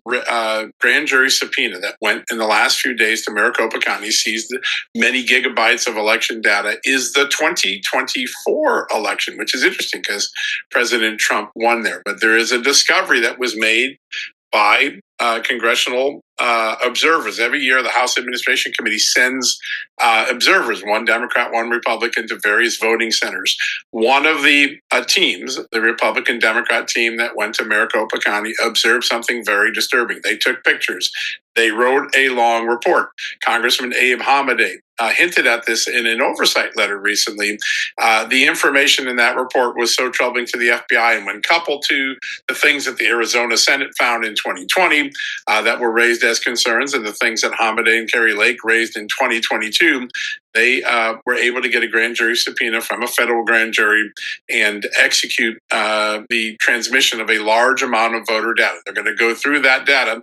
grand jury subpoena that went in the last few days to Maricopa County, seized many gigabytes of election data, is the 2024 election, which is interesting because President Trump won there. But there is a discovery that was made by congressional observers. Every year, the House Administration Committee sends observers, one Democrat, one Republican, to various voting centers. One of the teams, the Republican-Democrat team that went to Maricopa County, observed something very disturbing. They took pictures. They wrote a long report. Congressman Abe Hamadeh hinted at this in an oversight letter recently. The information in that report was so troubling to the FBI, and when coupled to the things that the Arizona Senate found in 2020 that were raised as concerns, and the things that Hamadeh and Kerry Lake raised in 2022, they were able to get a grand jury subpoena from a federal grand jury and execute the transmission of a large amount of voter data. They're going to go through that data,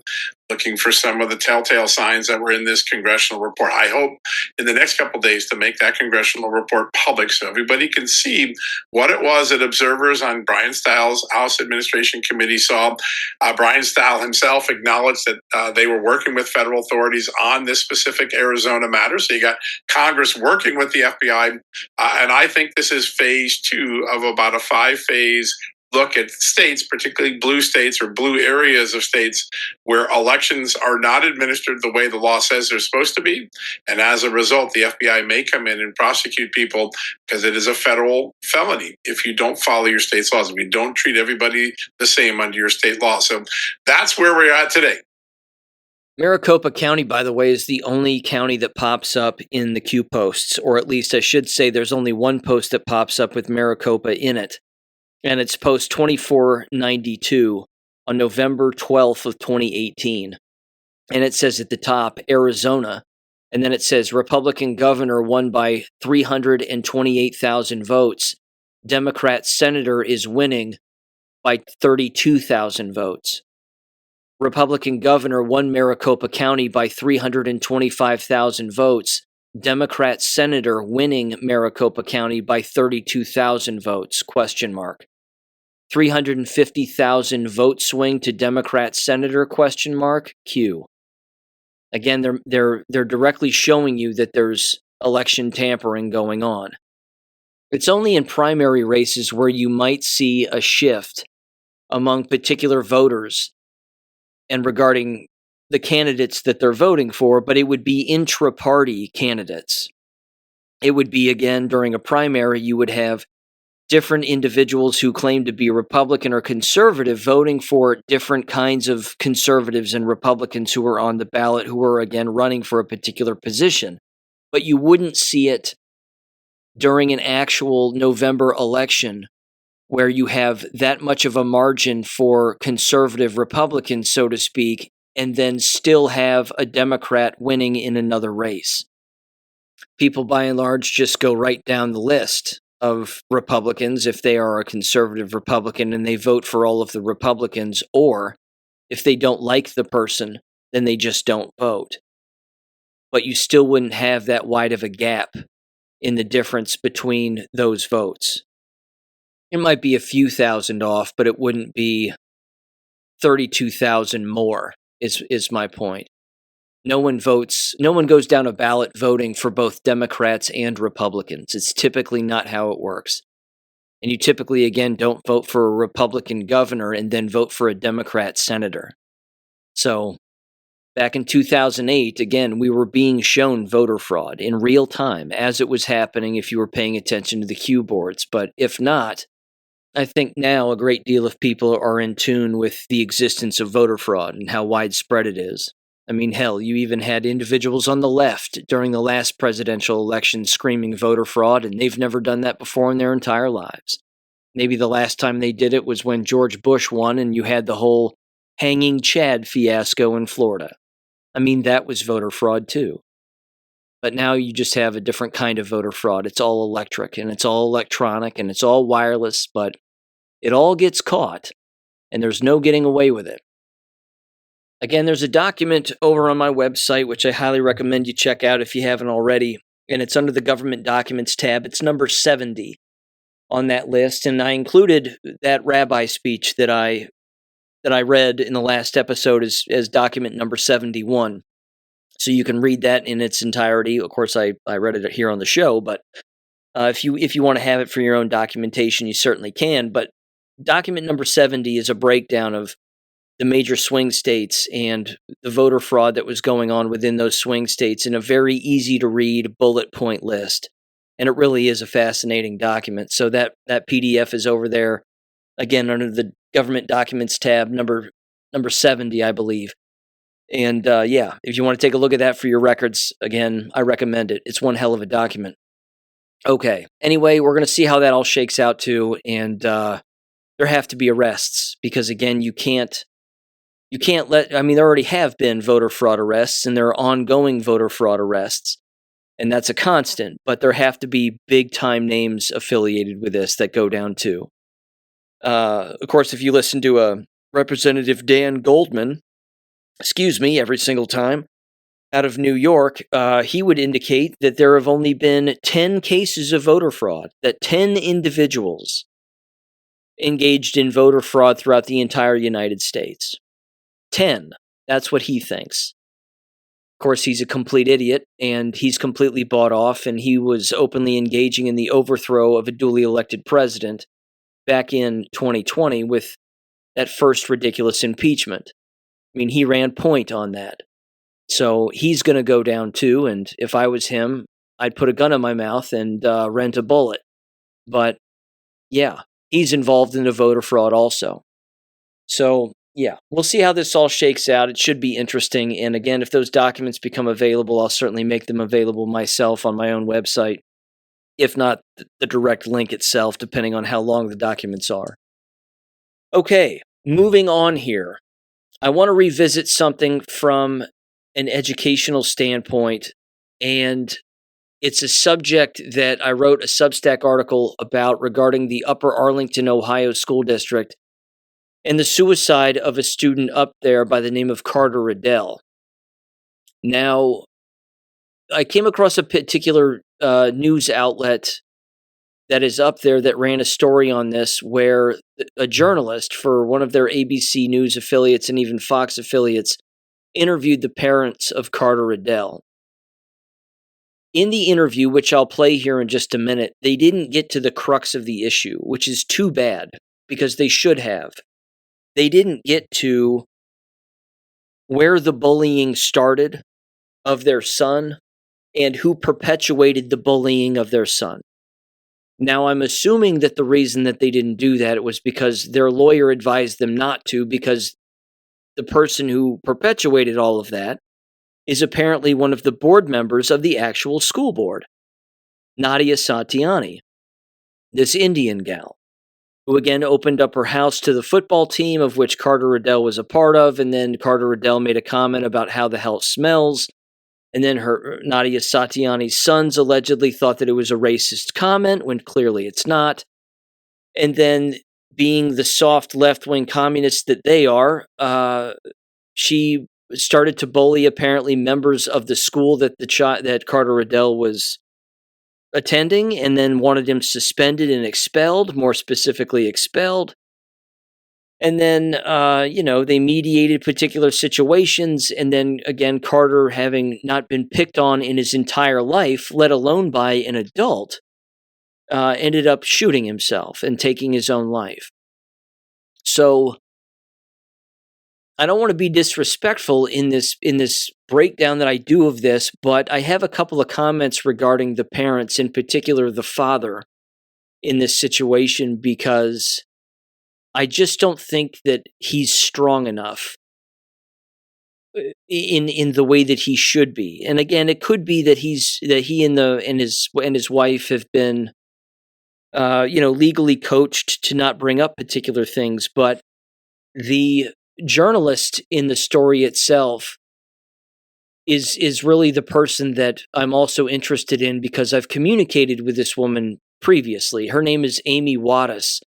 looking for some of the telltale signs that were in this congressional report. I hope in the next couple of days to make that congressional report public so everybody can see what it was that observers on Brian Stiles' House Administration Committee saw. Brian Stiles himself acknowledged that they were working with federal authorities on this specific Arizona matter. So you got Congress working with the FBI. And I think this is phase 2 of about a 5-phase look at states, particularly blue states or blue areas of states where elections are not administered the way the law says they're supposed to be. And as a result, the FBI may come in and prosecute people because it is a federal felony if you don't follow your state's laws, if you don't treat everybody the same under your state law. So that's where we're at today. Maricopa County, by the way, is the only county that pops up in the Q posts, or at least I should say there's only one post that pops up with Maricopa in it, and it's post 2492 on November 12th of 2018. And it says at the top, Arizona, and then it says Republican governor won by 328,000 votes. Democrat senator is winning by 32,000 votes. Republican governor won Maricopa County by 325,000 votes. Democrat senator winning Maricopa County by 32,000 votes, ? 350,000 vote swing to Democrat senator, ? Q. Again, they're directly showing you that there's election tampering going on. It's only in primary races where you might see a shift among particular voters and regarding the candidates that they're voting for, but it would be intra-party candidates. It would be, again, during a primary, you would have different individuals who claim to be Republican or conservative voting for different kinds of conservatives and Republicans who are on the ballot, who are, again, running for a particular position. But you wouldn't see it during an actual November election where you have that much of a margin for conservative Republicans, so to speak, and then still have a Democrat winning in another race. People, by and large, just go right down the list of Republicans if they are a conservative Republican and they vote for all of the Republicans, or if they don't like the person, then they just don't vote. But you still wouldn't have that wide of a gap in the difference between those votes. It might be a few thousand off, but it wouldn't be 32,000 more, is my point. No one goes down a ballot voting for both Democrats and Republicans. It's typically not how it works. And you typically, again, don't vote for a Republican governor and then vote for a Democrat senator. So, back in 2008, again, we were being shown voter fraud in real time as it was happening if you were paying attention to the Q boards. But if not, I think now a great deal of people are in tune with the existence of voter fraud and how widespread it is. I mean, hell, you even had individuals on the left during the last presidential election screaming voter fraud, and they've never done that before in their entire lives. Maybe the last time they did it was when George Bush won and you had the whole hanging Chad fiasco in Florida. I mean, that was voter fraud too. But now you just have a different kind of voter fraud. It's all electric, and it's all electronic, and it's all wireless, but it all gets caught, and there's no getting away with it. Again, there's a document over on my website, which I highly recommend you check out if you haven't already, and it's under the Government Documents tab. It's number 70 on that list, and I included that rabbi speech that I read in the last episode as document number 71. So you can read that in its entirety. Of course, I read it here on the show, but if you want to have it for your own documentation, you certainly can. But document number 70 is a breakdown of the major swing states and the voter fraud that was going on within those swing states in a very easy-to-read bullet point list. And it really is a fascinating document. So that PDF is over there, again, under the Government Documents tab, number 70, I believe. And if you want to take a look at that for your records, again, I recommend it. It's one hell of a document. Okay, anyway, we're going to see how that all shakes out too, and there have to be arrests, because again, you can't there already have been voter fraud arrests, and there are ongoing voter fraud arrests, and that's a constant, but there have to be big-time names affiliated with this that go down too. Of course, if you listen to Representative Dan Goldman, every single time, out of New York, he would indicate that there have only been 10 cases of voter fraud, that 10 individuals engaged in voter fraud throughout the entire United States. 10. That's what he thinks. Of course, he's a complete idiot, and he's completely bought off, and he was openly engaging in the overthrow of a duly elected president back in 2020 with that first ridiculous impeachment. I mean, he ran point on that. So he's going to go down too, and if I was him, I'd put a gun in my mouth and rent a bullet. But yeah, he's involved in the voter fraud also. So yeah, we'll see how this all shakes out. It should be interesting. And again, if those documents become available, I'll certainly make them available myself on my own website, if not the direct link itself, depending on how long the documents are. Okay, moving on here. I want to revisit something from an educational standpoint, and it's a subject that I wrote a Substack article about regarding the Upper Arlington, Ohio school district and the suicide of a student up there by the name of Carter Riddell. Now, I came across a particular news outlet that is up there that ran a story on this where a journalist for one of their ABC News affiliates and even Fox affiliates interviewed the parents of Carter Riddell. In the interview, which I'll play here in just a minute, they didn't get to the crux of the issue, which is too bad, because they should have. They didn't get to where the bullying started of their son and who perpetuated the bullying of their son. Now, I'm assuming that the reason that they didn't do that was because their lawyer advised them not to, because the person who perpetuated all of that is apparently one of the board members of the actual school board, Nadia Satiani, this Indian gal, who again opened up her house to the football team of which Carter Riddell was a part of, and then Carter Riddell made a comment about how the hell it smells. And then Nadia Satiani's sons allegedly thought that it was a racist comment when clearly it's not. And then, being the soft left-wing communists that they are, she started to bully apparently members of the school that that Carter Riddell was attending, and then wanted him suspended and expelled, more specifically expelled. And then, they mediated particular situations. And then, again, Carter, having not been picked on in his entire life, let alone by an adult, ended up shooting himself and taking his own life. So, I don't want to be disrespectful in this breakdown that I do of this, but I have a couple of comments regarding the parents, in particular the father, in this situation, because I just don't think that he's strong enough in the way that he should be. And again, it could be that he and his wife have been legally coached to not bring up particular things, but the journalist in the story itself is really the person that I'm also interested in, because I've communicated with this woman previously. Her name is Amy Wattis.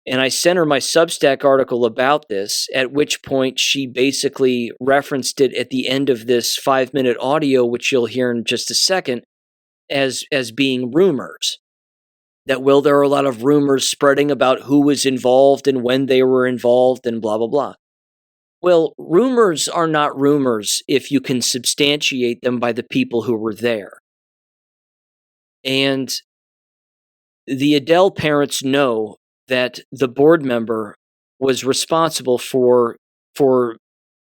And I sent her my Substack article about this, at which point she basically referenced it at the end of this 5-minute audio, which you'll hear in just a second, as being rumors. That, there are a lot of rumors spreading about who was involved and when they were involved and blah, blah, blah. Well, rumors are not rumors if you can substantiate them by the people who were there. And the Adele parents know that the board member was responsible for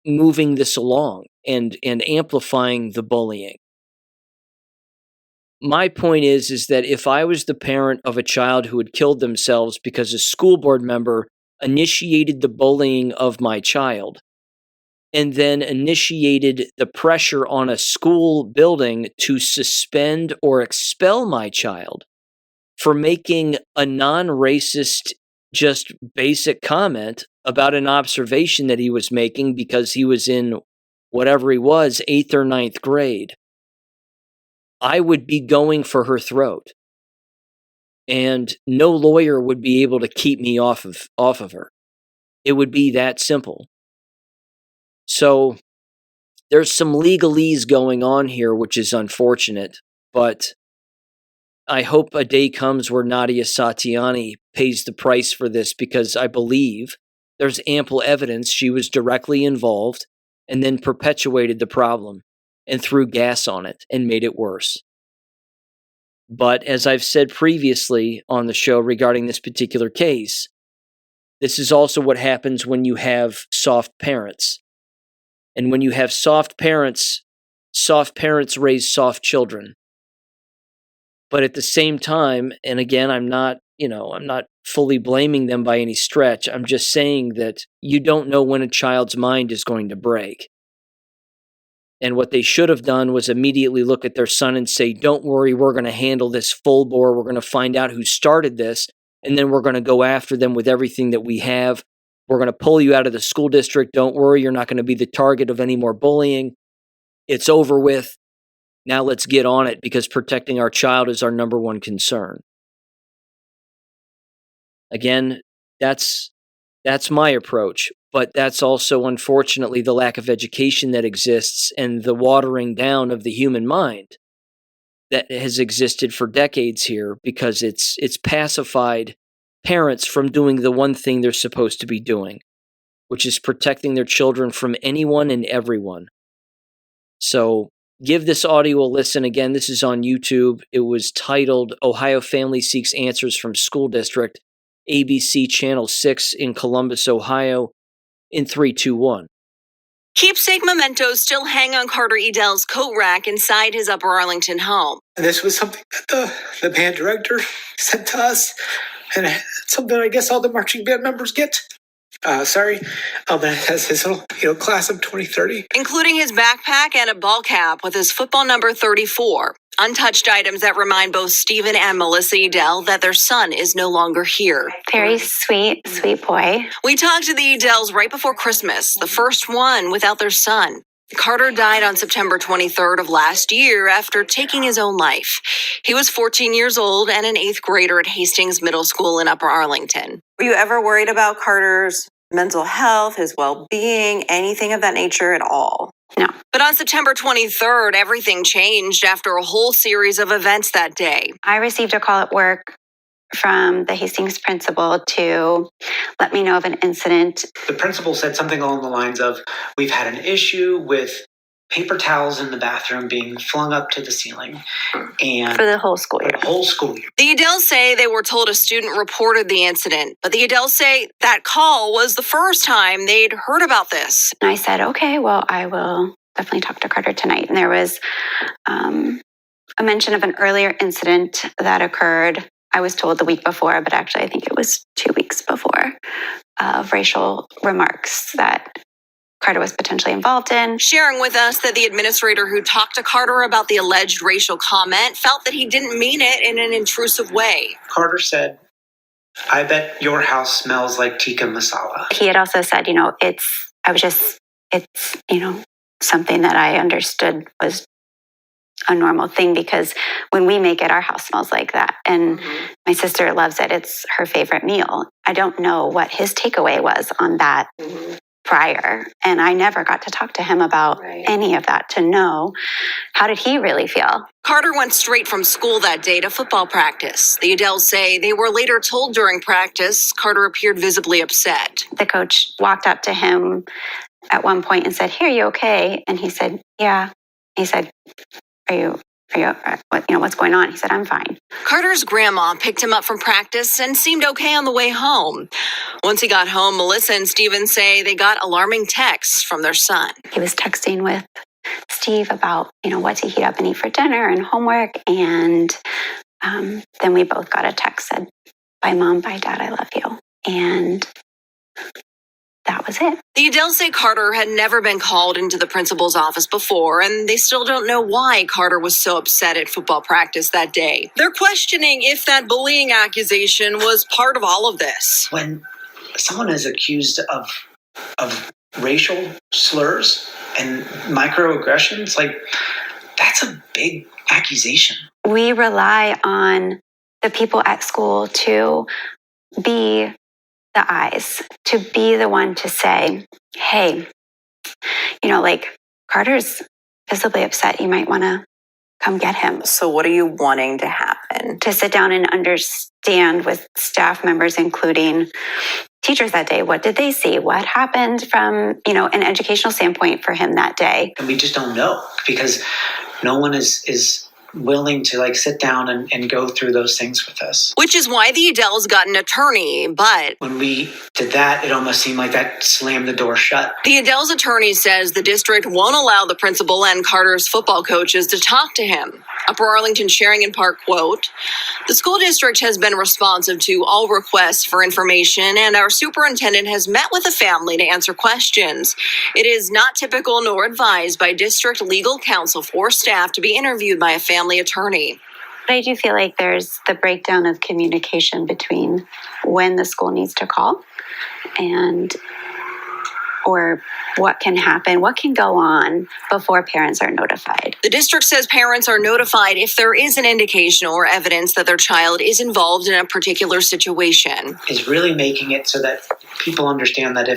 moving this along and amplifying the bullying. My point is that if I was the parent of a child who had killed themselves because a school board member initiated the bullying of my child, and then initiated the pressure on a school building to suspend or expel my child for making a non-racist, just basic comment about an observation that he was making because he was in whatever he was, 8th or 9th grade, I would be going for her throat. And no lawyer would be able to keep me off of her. It would be that simple. So there's some legalese going on here, which is unfortunate, but I hope a day comes where Nadia Satiani pays the price for this, because I believe there's ample evidence she was directly involved and then perpetuated the problem and threw gas on it and made it worse. But as I've said previously on the show regarding this particular case, this is also what happens when you have soft parents. And when you have soft parents raise soft children. But at the same time, and again, I'm not I'm not fully blaming them by any stretch. I'm just saying that you don't know when a child's mind is going to break. And what they should have done was immediately look at their son and say, don't worry, we're going to handle this full bore. We're going to find out who started this, and then we're going to go after them with everything that we have. We're going to pull you out of the school district. Don't worry, you're not going to be the target of any more bullying. It's over with. Now let's get on it, because protecting our child is our number one concern. Again, that's my approach. But that's also, unfortunately, the lack of education that exists and the watering down of the human mind that has existed for decades here, because it's pacified parents from doing the one thing they're supposed to be doing, which is protecting their children from anyone and everyone. So give this audio a listen. Again, this is on YouTube. It was titled Ohio Family Seeks Answers from School District, ABC Channel 6 in Columbus, Ohio, in 3, 2, 1. Keepsake mementos still hang on Carter Edel's coat rack inside his Upper Arlington home. And this was something that the band director sent to us, and something I guess all the marching band members get. And it has his little, class of 2030. Including his backpack and a ball cap with his football number 34. Untouched items that remind both Stephen and Melissa Edel that their son is no longer here. Very sweet boy. We talked to the Edels right before Christmas, the first one without their son. Carter died on September 23rd of last year after taking his own life. He was 14 years old and an 8th grader at Hastings Middle School in Upper Arlington. Were you ever worried about Carter's mental health, his well-being, anything of that nature at all? No. But on September 23rd, everything changed after a whole series of events that day. I received a call at work from the Hastings principal to let me know of an incident. The principal said something along the lines of, we've had an issue with paper towels in the bathroom being flung up to the ceiling. And for the whole school year. The Edels say they were told a student reported the incident, but the Edels say that call was the first time they'd heard about this. And I said, okay, well, I will definitely talk to Carter tonight. And there was a mention of an earlier incident that occurred, I was told the week before, but actually I think it was 2 weeks before, of racial remarks that Carter was potentially involved in. Sharing with us that the administrator who talked to Carter about the alleged racial comment felt that he didn't mean it in an intrusive way. Carter said, I bet your house smells like tikka masala. He had also said, it's something that I understood was a normal thing, because when we make it, our house smells like that. And my sister loves it. It's her favorite meal. I don't know what his takeaway was on that prior. And I never got to talk to him about any of that to know, how did he really feel? Carter went straight from school that day to football practice. The Edels say they were later told during practice Carter appeared visibly upset. The coach walked up to him at one point and said, "Here, you okay?" And he said, "Yeah." He said, Are you, what's going on? He said, "I'm fine." Carter's grandma picked him up from practice and seemed okay on the way home. Once he got home, Melissa and Steven say they got alarming texts from their son. He was texting with Steve about, what to heat up and eat for dinner and homework. And then we both got a text said, "Bye, Mom. Bye, Dad. I love you." And that was it. The Edels say Carter had never been called into the principal's office before, and they still don't know why Carter was so upset at football practice that day. They're questioning if that bullying accusation was part of all of this. When someone is accused of racial slurs and microaggressions, that's a big accusation. We rely on the people at school to be the eyes, to be the one to say, "Hey, Carter's visibly upset. You might want to come get him." So what are you wanting to happen? To sit down and understand with staff members, including teachers that day, what did they see? What happened from, an educational standpoint for him that day? And we just don't know, because no one is willing to like sit down and go through those things with us. Which is why the Adells got an attorney, but when we did that, it almost seemed like that slammed the door shut. The Adells attorney says the district won't allow the principal and Carter's football coaches to talk to him. Upper Arlington Sharing in Park, quote, "The school district has been responsive to all requests for information, and our superintendent has met with the family to answer questions. It is not typical nor advised by district legal counsel for staff to be interviewed by a family attorney." But I do feel like there's the breakdown of communication between when the school needs to call and or what can happen, what can go on before parents are notified. The district says parents are notified if there is an indication or evidence that their child is involved in a particular situation. Is really making it so that people understand that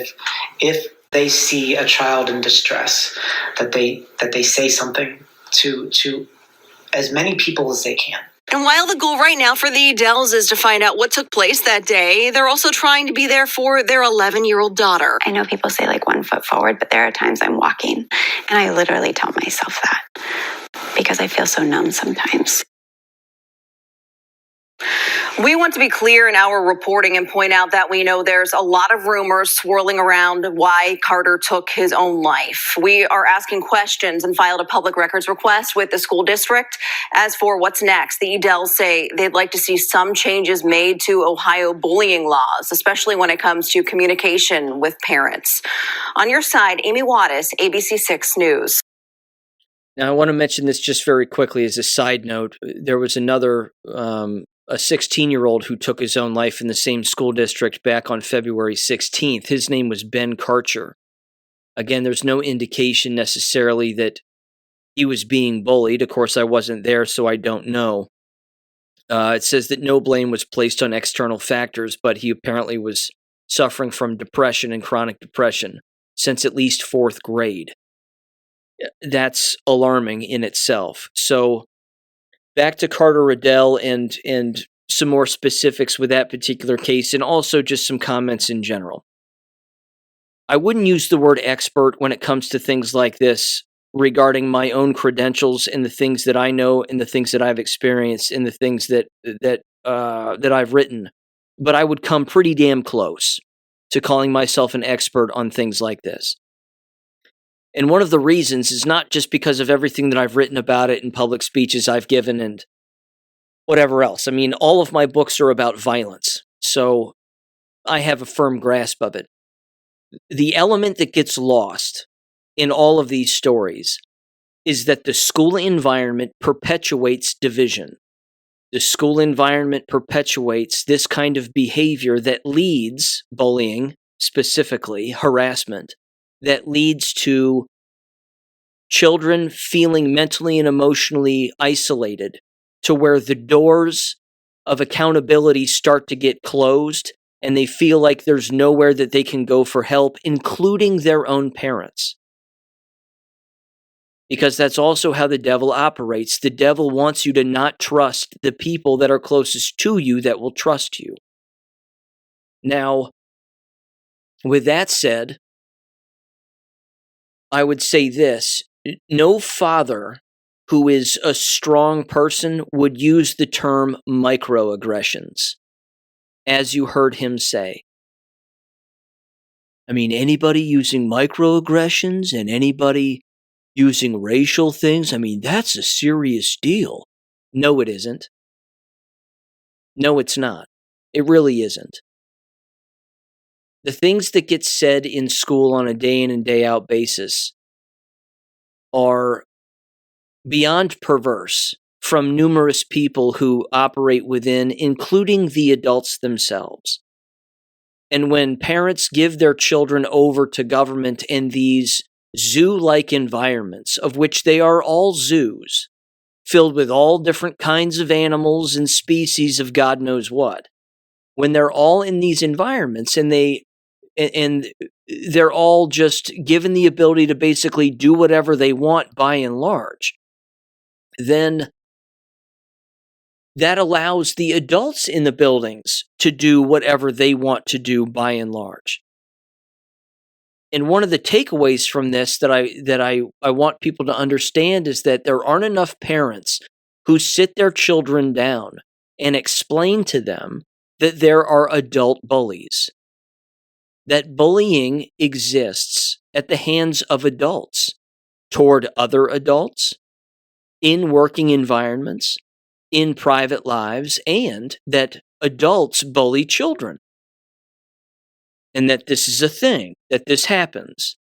if they see a child in distress, that they say something to as many people as they can. And while the goal right now for the Adells is to find out what took place that day, they're also trying to be there for their 11-year-old daughter. I know people say like 1 foot forward, but there are times I'm walking and I literally tell myself that because I feel so numb sometimes. We want to be clear in our reporting and point out that we know there's a lot of rumors swirling around why Carter took his own life. We are asking questions and filed a public records request with the school district. As for what's next, the Adells say they'd like to see some changes made to Ohio bullying laws, especially when it comes to communication with parents. On your side, Amy Wattis, ABC 6 News. Now, I want to mention this just very quickly as a side note. There was another a 16-year-old who took his own life in the same school district back on February 16th. His name was Ben Karcher. Again, there's no indication necessarily that he was being bullied. Of course, I wasn't there, so I don't know. It says that no blame was placed on external factors, but he apparently was suffering from depression and chronic depression since at least 4th grade. That's alarming in itself. So back to Carter Riddell and some more specifics with that particular case, and also just some comments in general. I wouldn't use the word expert when it comes to things like this regarding my own credentials and the things that I know and the things that I've experienced and the things that I've written, but I would come pretty damn close to calling myself an expert on things like this. And one of the reasons is not just because of everything that I've written about it in public speeches I've given and whatever else. I mean, all of my books are about violence, so I have a firm grasp of it. The element that gets lost in all of these stories is that the school environment perpetuates division. The school environment perpetuates this kind of behavior that leads, bullying specifically, harassment, that leads to children feeling mentally and emotionally isolated, to where the doors of accountability start to get closed and they feel like there's nowhere that they can go for help, including their own parents. Because that's also how the devil operates. The devil wants you to not trust the people that are closest to you that will trust you. Now, with that said, I would say this: no father who is a strong person would use the term microaggressions, as you heard him say. I mean, anybody using microaggressions and anybody using racial things, I mean, that's a serious deal. No, it isn't. No, it's not. It really isn't. The things that get said in school on a day in and day out basis are beyond perverse from numerous people who operate within, including the adults themselves. And when parents give their children over to government in these zoo-like environments, of which they are all zoos, filled with all different kinds of animals and species of God knows what, when they're all in these environments and they're all just given the ability to basically do whatever they want by and large, then that allows the adults in the buildings to do whatever they want to do by and large. And one of the takeaways from this that I want people to understand is that there aren't enough parents who sit their children down and explain to them that there are adult bullies, that bullying exists at the hands of adults toward other adults, in working environments, in private lives, and that adults bully children. And that this is a thing, that this happens.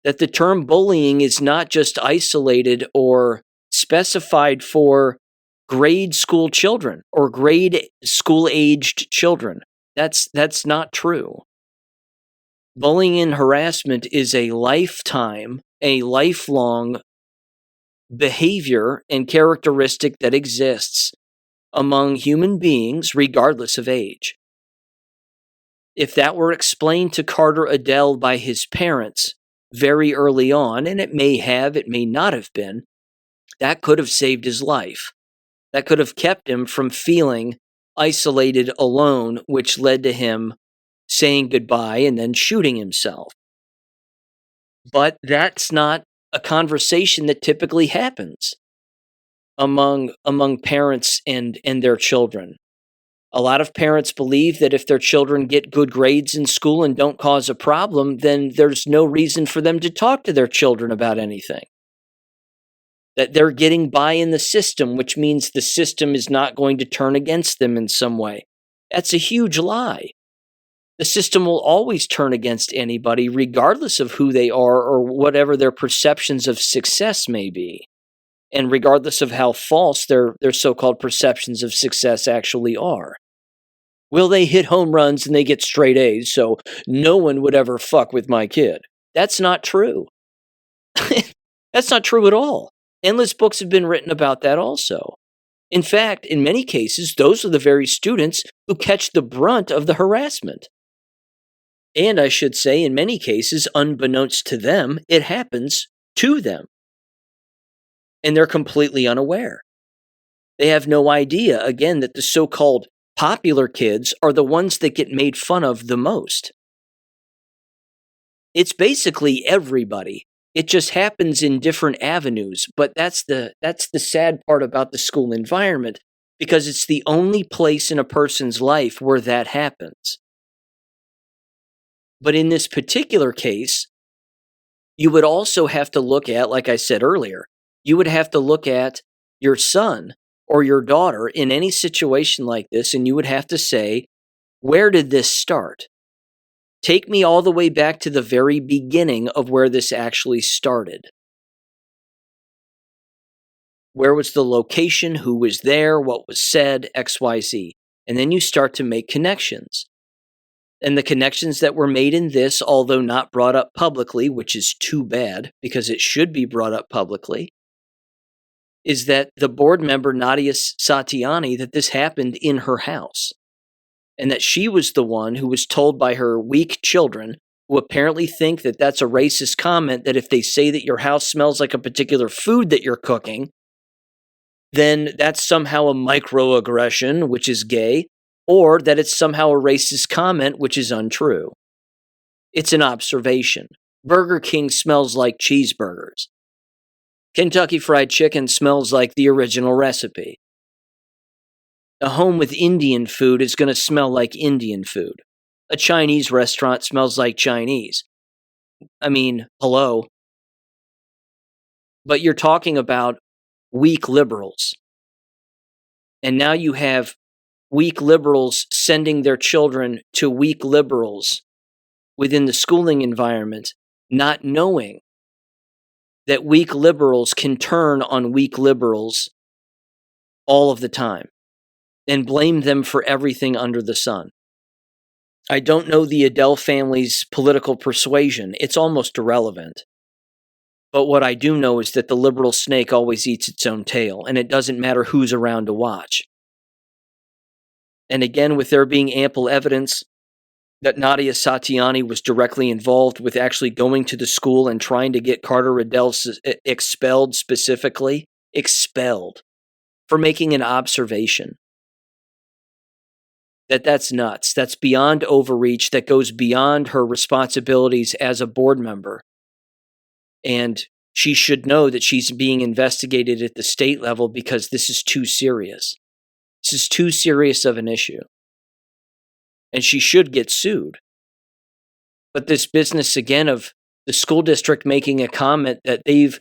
That the term bullying is not just isolated or specified for grade school children or grade school aged children. That's not true. Bullying and harassment is a lifetime, a lifelong behavior and characteristic that exists among human beings regardless of age. If that were explained to Carter Adell by his parents very early on, and it may have, it may not have been, that could have saved his life. That could have kept him from feeling isolated, alone, which led to him saying goodbye and then shooting himself. But that's not a conversation that typically happens among parents and their children. A lot of parents believe that if their children get good grades in school and don't cause a problem, then there's no reason for them to talk to their children about anything. That they're getting by in the system, which means the system is not going to turn against them in some way. That's a huge lie. The system will always turn against anybody, regardless of who they are or whatever their perceptions of success may be, and regardless of how false their so-called perceptions of success actually are. Will they hit home runs and they get straight A's, so no one would ever fuck with my kid? That's not true. That's not true at all. Endless books have been written about that also. In fact, in many cases, those are the very students who catch the brunt of the harassment. And I should say, in many cases, unbeknownst to them, it happens to them. And they're completely unaware. They have no idea, again, that the so-called popular kids are the ones that get made fun of the most. It's basically everybody. It just happens in different avenues, but that's the sad part about the school environment, because it's the only place in a person's life where that happens. But in this particular case, you would also have to look at, like I said earlier, you would have to look at your son or your daughter in any situation like this, and you would have to say, where did this start? Take me all the way back to the very beginning of where this actually started. Where was the location? Who was there? What was said? XYZ. And then you start to make connections. And the connections that were made in this, although not brought up publicly, which is too bad because it should be brought up publicly, is that the board member, Nadia Satiani, that this happened in her house. And that she was the one who was told by her weak children, who apparently think that that's a racist comment, that if they say that your house smells like a particular food that you're cooking, then that's somehow a microaggression, which is gay, or that it's somehow a racist comment, which is untrue. It's an observation. Burger King smells like cheeseburgers. Kentucky Fried Chicken smells like the original recipe. A home with Indian food is going to smell like Indian food. A Chinese restaurant smells like Chinese. I mean, hello. But you're talking about weak liberals. And now you have weak liberals sending their children to weak liberals within the schooling environment, not knowing that weak liberals can turn on weak liberals all of the time and blame them for everything under the sun. I don't know the Adell family's political persuasion. It's almost irrelevant. But what I do know is that the liberal snake always eats its own tail, and it doesn't matter who's around to watch. And again, with there being ample evidence that Nadia Satiani was directly involved with actually going to the school and trying to get Carter Adell expelled specifically, expelled, for making an observation. That's nuts. That's beyond overreach. That goes beyond her responsibilities as a board member. And She should know that she's being investigated at the state level because this is too serious. This is too serious of an issue. And she should get sued. But this business, again, of the school district making a comment that they've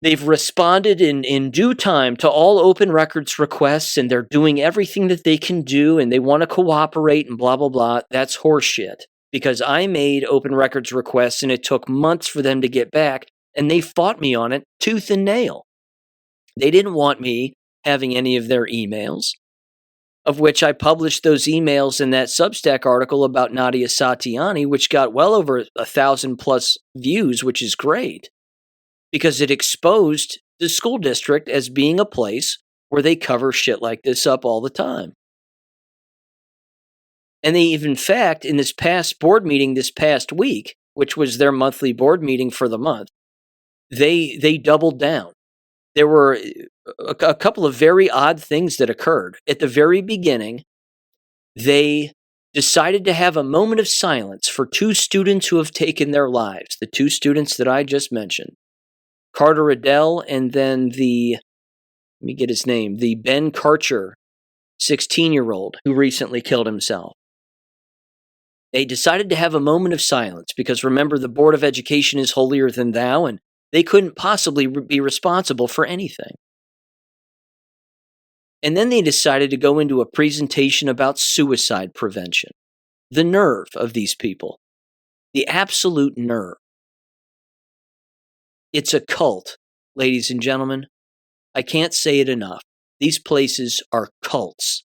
responded in due time to all open records requests and they're doing everything that they can do and they want to cooperate and blah, blah, blah, that's horseshit. Because I made open records requests and it took months for them to get back and they fought me on it tooth and nail. They didn't want me having any of their emails, of which I published those emails in that Substack article about Nadia Satiani, which got well over 1,000+ views, which is great, because it exposed the school district as being a place where they cover shit like this up all the time. And they even, in fact, in this past board meeting this past week, which was their monthly board meeting for the month, they doubled down. There were a couple of very odd things that occurred. At the very beginning, they decided to have a moment of silence for 2 students who have taken their lives, the 2 students that I just mentioned, Carter Adele and then let me get his name, the Ben Karcher, 16-year-old, who recently killed himself. They decided to have a moment of silence because, remember, the Board of Education is holier than thou, and they couldn't possibly be responsible for anything. And then they decided to go into a presentation about suicide prevention. The nerve of these people. The absolute nerve. It's a cult, ladies and gentlemen. I can't say it enough. These places are cults.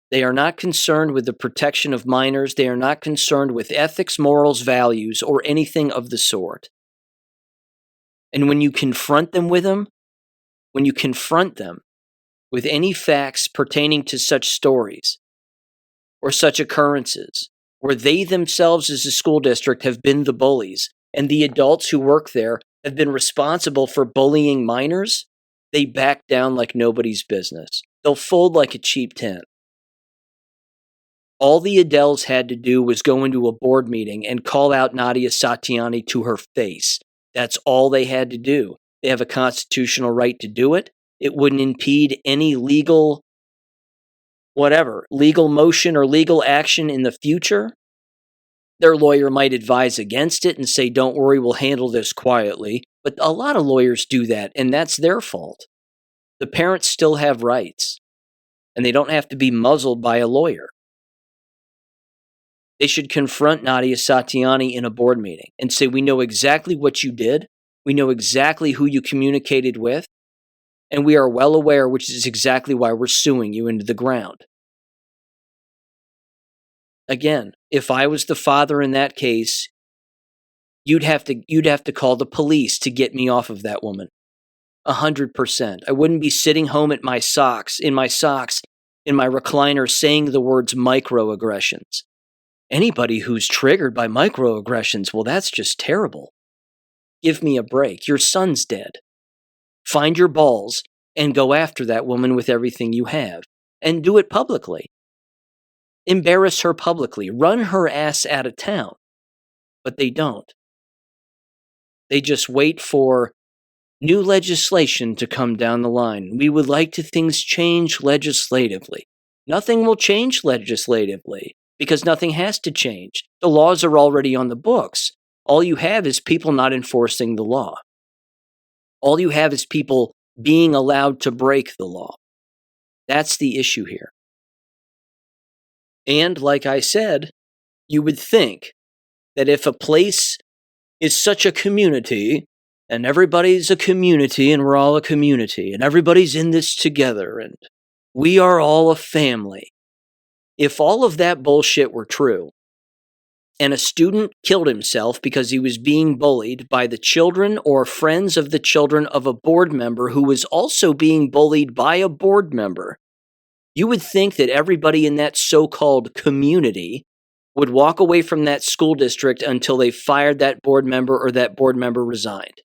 They are not concerned with the protection of minors. They are not concerned with ethics, morals, values, or anything of the sort. And when you confront them with any facts pertaining to such stories or such occurrences, where they themselves as a school district have been the bullies, and the adults who work there have been responsible for bullying minors, they back down like nobody's business. They'll fold like a cheap tent. All the Adeles had to do was go into a board meeting and call out Nadia Satiani to her face. That's all they had to do. They have a constitutional right to do it. It wouldn't impede any legal motion or legal action in the future. Their lawyer might advise against it and say, don't worry, we'll handle this quietly. But a lot of lawyers do that, and that's their fault. The parents still have rights, and they don't have to be muzzled by a lawyer. They should confront Nadia Satiani in a board meeting and say, we know exactly what you did. We know exactly who you communicated with. And we are well aware, which is exactly why we're suing you into the ground. Again, if I was the father in that case, you'd have to call the police to get me off of that woman. 100%. I wouldn't be sitting home in my socks, in my recliner, saying the words microaggressions. Anybody who's triggered by microaggressions, well, that's just terrible. Give me a break. Your son's dead. Find your balls and go after that woman with everything you have. And do it publicly. Embarrass her publicly. Run her ass out of town. But they don't. They just wait for new legislation to come down the line. We would like to things change legislatively. Nothing will change legislatively. Because nothing has to change. The laws are already on the books. All you have is people not enforcing the law. All you have is people being allowed to break the law. That's the issue here. And like I said, you would think that if a place is such a community, and everybody's a community, and we're all a community, and everybody's in this together, and we are all a family, if all of that bullshit were true, and a student killed himself because he was being bullied by the children or friends of the children of a board member who was also being bullied by a board member, you would think that everybody in that so-called community would walk away from that school district until they fired that board member or that board member resigned.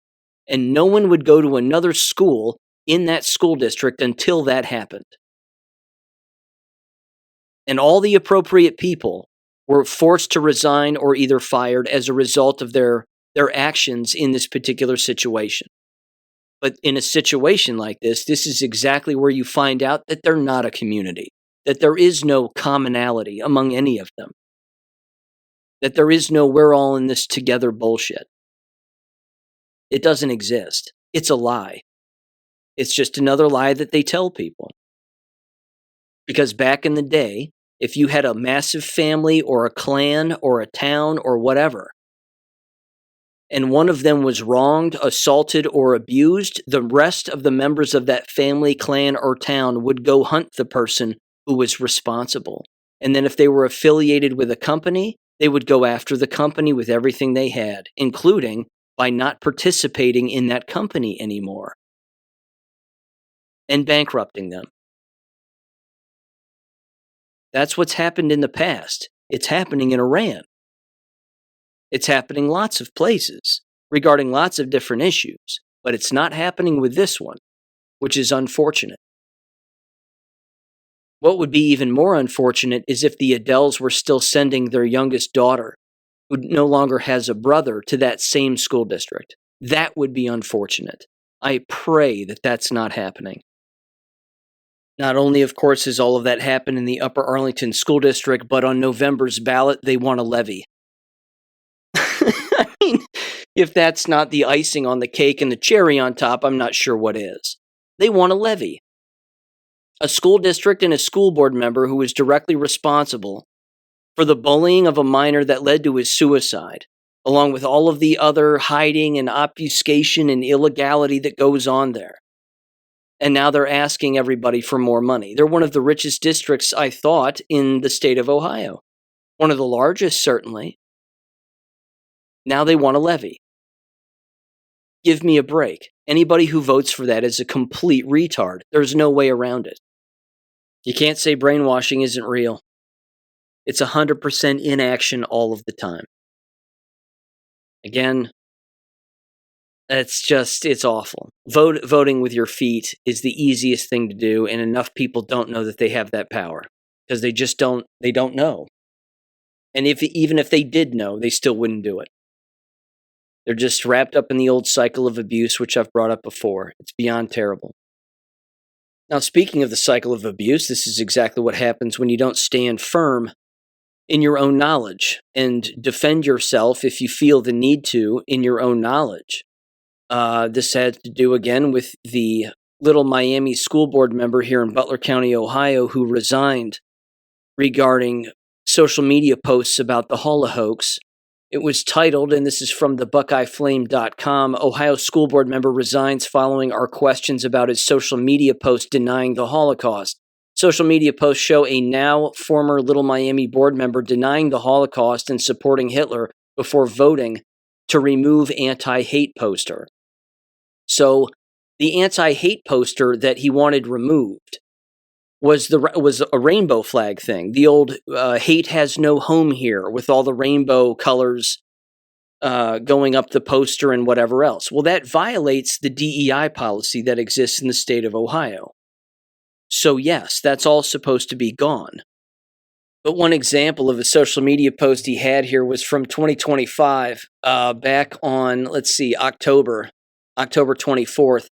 And no one would go to another school in that school district until that happened. And all the appropriate people were forced to resign or either fired as a result of their their actions in this particular situation. But in a situation like this is exactly where you find out that they're not a community, that there is no commonality among any of them, that there is no we're all in this together bullshit. It doesn't exist. It's a lie. It's just another lie that they tell people. Because back in the day, if you had a massive family or a clan or a town or whatever, and one of them was wronged, assaulted, or abused, the rest of the members of that family, clan, or town would go hunt the person who was responsible. And then if they were affiliated with a company, they would go after the company with everything they had, including by not participating in that company anymore and bankrupting them. That's what's happened in the past. It's happening in Iran. It's happening lots of places regarding lots of different issues, but it's not happening with this one, which is unfortunate. What would be even more unfortunate is if the Adeles were still sending their youngest daughter, who no longer has a brother, to that same school district. That would be unfortunate. I pray that that's not happening. Not only, of course, has all of that happened in the Upper Arlington School District, but on November's ballot, they want a levy. I mean, if that's not the icing on the cake and the cherry on top, I'm not sure what is. They want a levy. A school district and a school board member who is directly responsible for the bullying of a minor that led to his suicide, along with all of the other hiding and obfuscation and illegality that goes on there. And now they're asking everybody for more money. They're one of the richest districts, I thought, in the state of Ohio. One of the largest, certainly. Now they want a levy. Give me a break. Anybody who votes for that is a complete retard. There's no way around it. You can't say brainwashing isn't real. It's 100% inaction all of the time. Again, it's awful. Voting with your feet is the easiest thing to do, and enough people don't know that they have that power because they don't know. And even if they did know, they still wouldn't do it. They're just wrapped up in the old cycle of abuse, which I've brought up before. It's beyond terrible. Now, speaking of the cycle of abuse, this is exactly what happens when you don't stand firm in your own knowledge and defend yourself if you feel the need to in your own knowledge. This had to do, again, with the Little Miami school board member here in Butler County, Ohio, who resigned regarding social media posts about the Holocaust hoax. It was titled, and this is from the BuckeyeFlame.com, Ohio school board member resigns following our questions about his social media post denying the Holocaust. Social media posts show a now former Little Miami board member denying the Holocaust and supporting Hitler before voting to remove anti-hate poster. So the anti-hate poster that he wanted removed was a rainbow flag thing. The old hate has no home here with all the rainbow colors going up the poster and whatever else. Well, that violates the DEI policy that exists in the state of Ohio. So yes, that's all supposed to be gone. But one example of a social media post he had here was from 2025, back on, October 24th.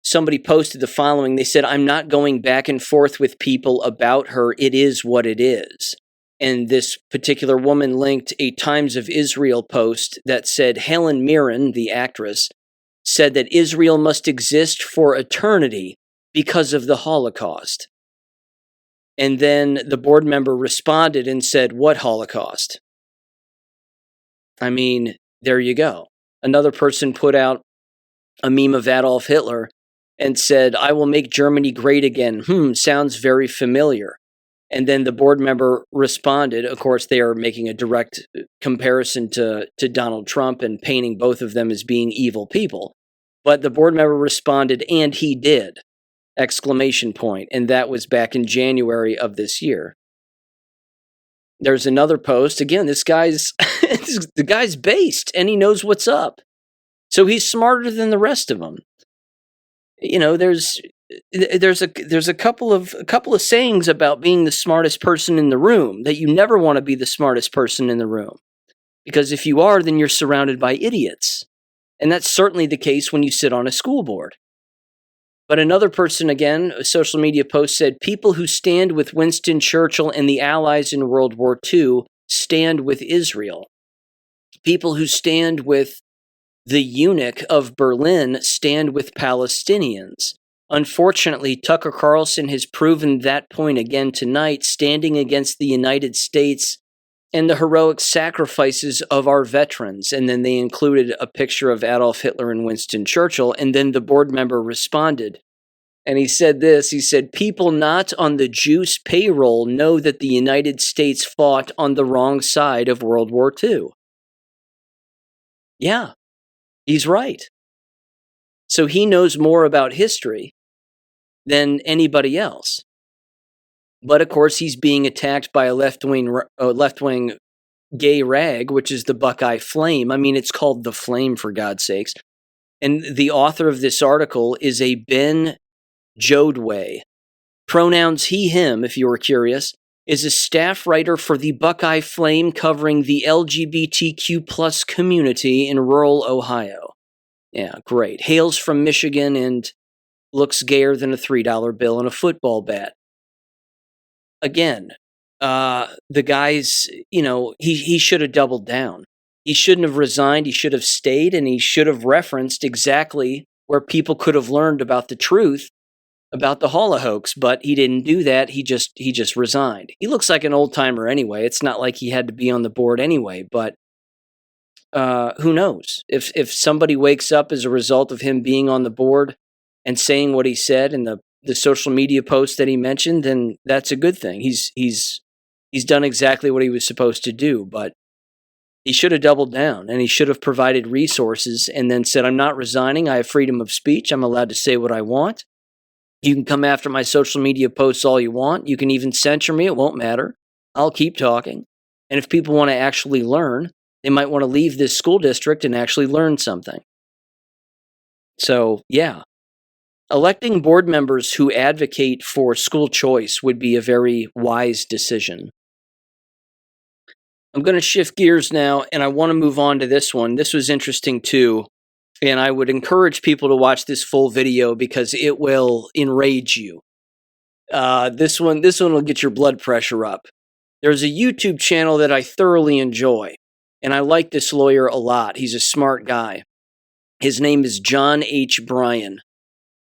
Somebody posted the following. They said, "I'm not going back and forth with people about her. It is what it is." And this particular woman linked a Times of Israel post that said Helen Mirren, the actress, said that Israel must exist for eternity because of the Holocaust. And then the board member responded and said, "What Holocaust?" I mean, there you go. Another person put out a meme of Adolf Hitler and said, "I will make Germany great again. Sounds very familiar." And then the board member responded. Of course, they are making a direct comparison to Donald Trump and painting both of them as being evil people. But the board member responded, "And he did!" ! And that was back in January of this year. There's another post. Again, this guy's the guy's based and he knows what's up. So he's smarter than the rest of them. You know, there's a couple of sayings about being the smartest person in the room, that you never want to be the smartest person in the room. Because if you are, then you're surrounded by idiots. And that's certainly the case when you sit on a school board. But another person, again, a social media post said, people who stand with Winston Churchill and the Allies in World War II stand with Israel. People who stand with the eunuch of Berlin stand with Palestinians. Unfortunately, Tucker Carlson has proven that point again tonight, standing against the United States and the heroic sacrifices of our veterans. And then they included a picture of Adolf Hitler and Winston Churchill. And then the board member responded. And he said this, he said, people not on the juice payroll know that the United States fought on the wrong side of World War II. Yeah, he's right. So he knows more about history than anybody else. But of course, he's being attacked by a left-wing gay rag, which is the Buckeye Flame. I mean, it's called the Flame, for God's sakes. And the author of this article is a Ben Jodway. Pronouns he, him, if you were curious, is a staff writer for the Buckeye Flame covering the LGBTQ plus community in rural Ohio. Yeah, great. Hails from Michigan and looks gayer than a $3 bill and a football bat. Again, the guy's, he should have doubled down. He shouldn't have resigned. He should have stayed, and he should have referenced exactly where people could have learned about the truth about the hoax, but he didn't do that. He just resigned. He looks like an old timer anyway. It's not like he had to be on the board anyway, but who knows? If somebody wakes up as a result of him being on the board and saying what he said in the social media post that he mentioned, then that's a good thing. He's done exactly what he was supposed to do, but he should have doubled down, and he should have provided resources and then said, I'm not resigning. I have freedom of speech. I'm allowed to say what I want. You can come after my social media posts all you want. You can even censure me. It won't matter. I'll keep talking. And if people want to actually learn, they might want to leave this school district and actually learn something. So, yeah. Electing board members who advocate for school choice would be a very wise decision. I'm going to shift gears now, and I want to move on to this one. This was interesting too, and I would encourage people to watch this full video because it will enrage you. This one will get your blood pressure up. There's a YouTube channel that I thoroughly enjoy, and I like this lawyer a lot. He's a smart guy. His name is John H. Bryan.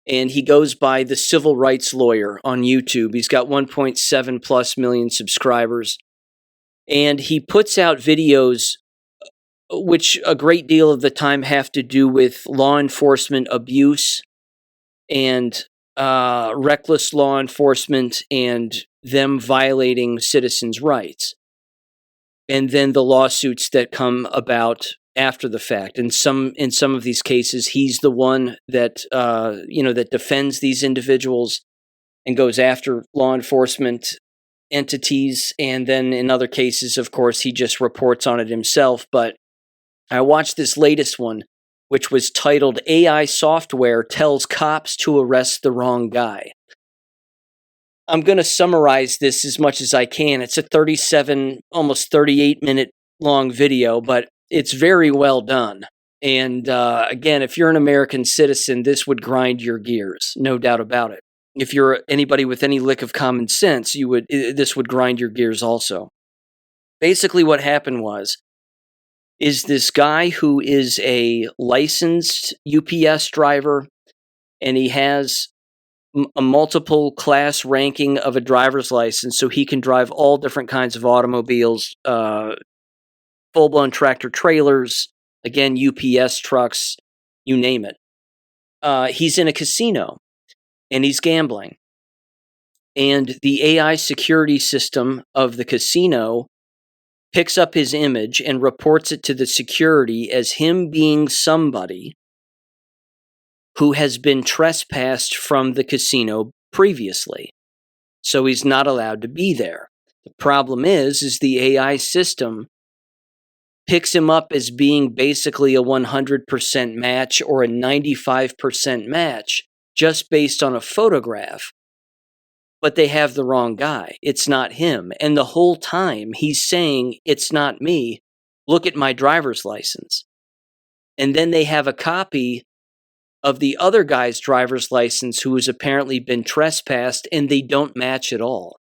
And he goes by the Civil Rights Lawyer on YouTube. He's got 1.7 plus million subscribers. And he puts out videos which a great deal of the time have to do with law enforcement abuse and reckless law enforcement and them violating citizens' rights. And then the lawsuits that come about after the fact. And in some of these cases, he's the one that that defends these individuals and goes after law enforcement entities. And then in other cases, of course, he just reports on it himself. But I watched this latest one, which was titled AI Software Tells Cops to Arrest the Wrong Guy. I'm going to summarize this as much as I can. It's a 37, almost 38 minute long video, but it's very well done. And again, if you're an American citizen, this would grind your gears, no doubt about it. If you're anybody with any lick of common sense, this would grind your gears also. Basically what happened is this guy who is a licensed UPS driver, and he has a multiple class ranking of a driver's license, so he can drive all different kinds of automobiles, full-blown tractor trailers, again, UPS trucks, you name it. He's in a casino, and he's gambling. And the AI security system of the casino picks up his image and reports it to the security as him being somebody who has been trespassed from the casino previously. So he's not allowed to be there. The problem is the AI system picks him up as being basically a 100% match or a 95% match just based on a photograph. But they have the wrong guy. It's not him. And the whole time he's saying, it's not me. look at my driver's license. And then they have a copy of the other guy's driver's license who has apparently been trespassed, and they don't match at all.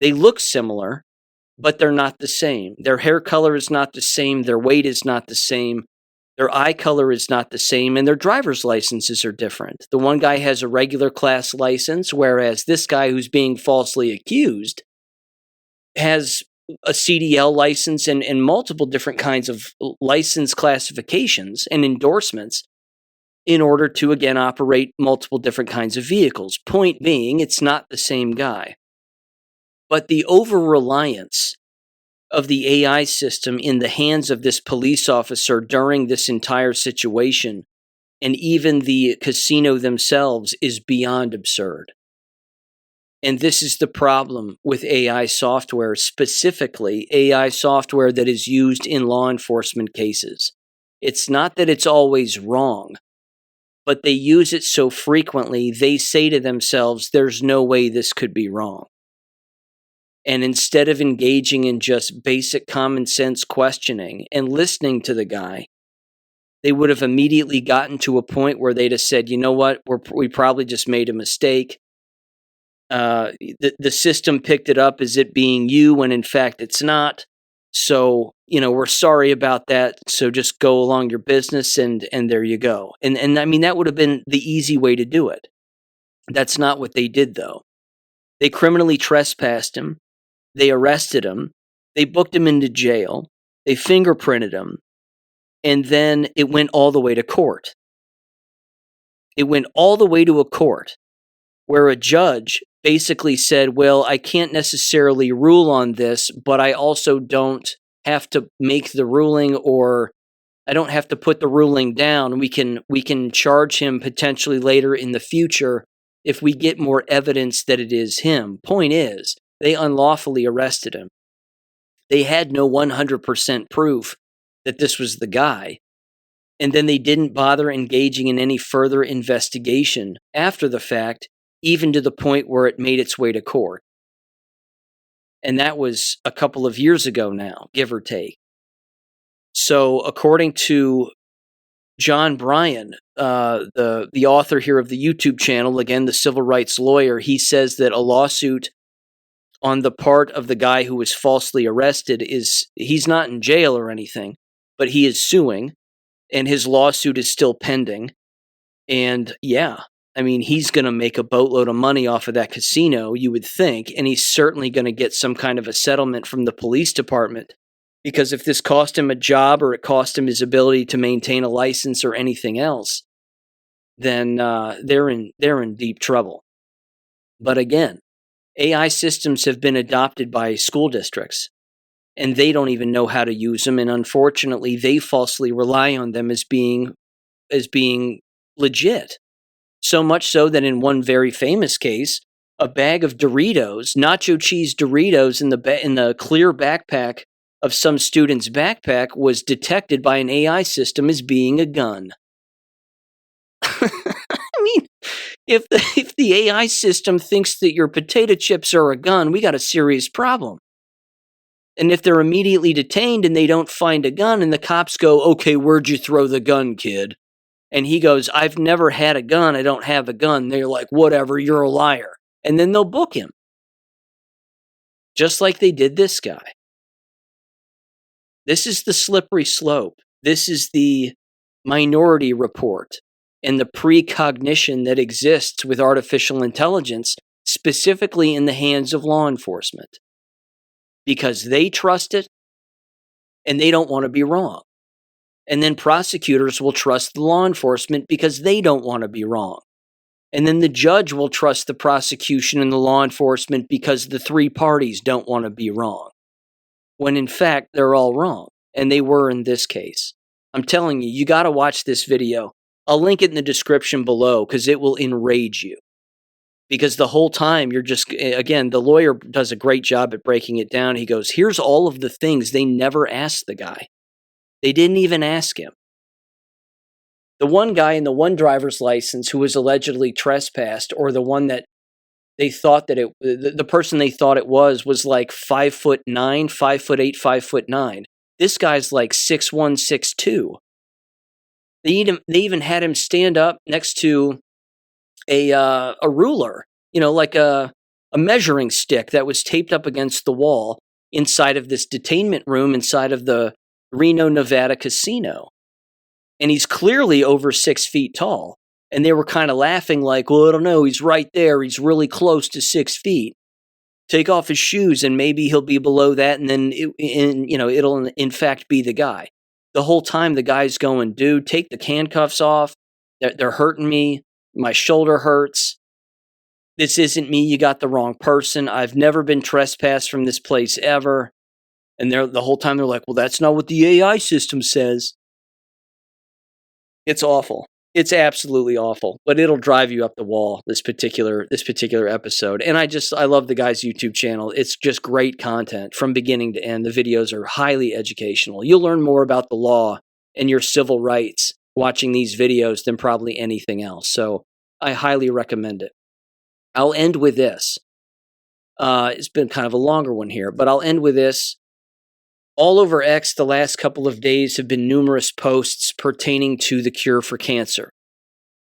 They look similar, but they're not the same. Their hair color is not the same. Their weight is not the same. Their eye color is not the same, and their driver's licenses are different. The one guy has a regular class license, whereas this guy who's being falsely accused has a CDL license and multiple different kinds of license classifications and endorsements in order to, again, operate multiple different kinds of vehicles. Point being, it's not the same guy. But the over-reliance of the AI system in the hands of this police officer during this entire situation, and even the casino themselves, is beyond absurd. And this is the problem with AI software, specifically AI software that is used in law enforcement cases. It's not that it's always wrong, but they use it so frequently, they say to themselves, there's no way this could be wrong. And instead of engaging in just basic common sense questioning and listening to the guy, they would have immediately gotten to a point where they'd have said, you know what, we probably just made a mistake. The system picked it up as it being you when in fact it's not. So, we're sorry about that. So just go along your business and there you go. And I mean, that would have been the easy way to do it. That's not what they did, though. They criminally trespassed him. They arrested him. They booked him into jail. They fingerprinted him. And then it went all the way to court. It went all the way to a court where a judge basically said, well, I can't necessarily rule on this, but I also don't have to make the ruling, or I don't have to put the ruling down. We can charge him potentially later in the future if we get more evidence that it is him. Point is, they unlawfully arrested him. They had no 100% proof that this was the guy. And then they didn't bother engaging in any further investigation after the fact, even to the point where it made its way to court. And that was a couple of years ago now, give or take. So according to John Bryan, the author here of the YouTube channel, again, the civil rights lawyer, he says that a lawsuit on the part of the guy who was falsely arrested he's not in jail or anything, but he is suing, and his lawsuit is still pending. And yeah, I mean, he's going to make a boatload of money off of that casino, you would think, and he's certainly going to get some kind of a settlement from the police department, because if this cost him a job or it cost him his ability to maintain a license or anything else, then they're in deep trouble. But again, AI systems have been adopted by school districts, and they don't even know how to use them, and unfortunately, they falsely rely on them as being legit. So much so that in one very famous case, a bag of Doritos, nacho cheese Doritos, in the clear backpack of some student's backpack was detected by an AI system as being a gun. I mean, if the AI system thinks that your potato chips are a gun, we got a serious problem. And if they're immediately detained and they don't find a gun and the cops go, okay, where'd you throw the gun, kid? And he goes, I've never had a gun. I don't have a gun. They're like, whatever, you're a liar. And then they'll book him. Just like they did this guy. This is the slippery slope. This is the Minority Report and the precognition that exists with artificial intelligence, specifically in the hands of law enforcement. Because they trust it and they don't want to be wrong. And then prosecutors will trust the law enforcement because they don't want to be wrong. And then the judge will trust the prosecution and the law enforcement because the three parties don't want to be wrong. When in fact, they're all wrong. And they were in this case. I'm telling you, you got to watch this video. I'll link it in the description below because it will enrage you. Because the whole time you're just, again, the lawyer does a great job at breaking it down. He goes, here's all of the things they never asked the guy. They didn't even ask him. The one guy in the one driver's license who was allegedly trespassed, or the one that they thought that the person they thought it was like 5'9", 5'8", 5'9". This guy's like 6'1", 6'2". They even had him stand up next to a ruler, like a measuring stick that was taped up against the wall inside of this detainment room inside of the Reno, Nevada casino. And he's clearly over 6 feet tall. And they were kind of laughing like, well, I don't know, he's right there. He's really close to 6 feet. Take off his shoes and maybe he'll be below that, and then it'll in fact be the guy. The whole time the guy's going, dude, take the handcuffs off. They're hurting me. My shoulder hurts. This isn't me. You got the wrong person. I've never been trespassed from this place ever. And the whole time they're like, well, that's not what the AI system says. It's awful. It's absolutely awful, but it'll drive you up the wall, this particular episode. And I love the guy's YouTube channel. It's just great content from beginning to end. The videos are highly educational. You'll learn more about the law and your civil rights watching these videos than probably anything else. So I highly recommend it. I'll end with this. It's been kind of a longer one here, but I'll end with this. All over X the last couple of days have been numerous posts pertaining to the cure for cancer.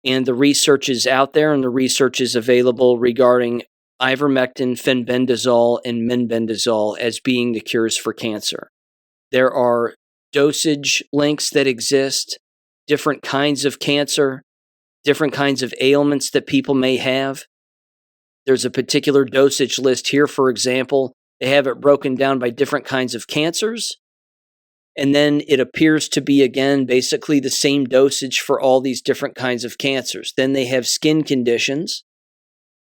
And the research is out there and the research is available regarding ivermectin, fenbendazole, and menbendazole as being the cures for cancer. There are dosage links that exist, different kinds of cancer, different kinds of ailments that people may have. There's a particular dosage list here, for example. They have it broken down by different kinds of cancers. And then it appears to be, again, basically the same dosage for all these different kinds of cancers. Then they have skin conditions.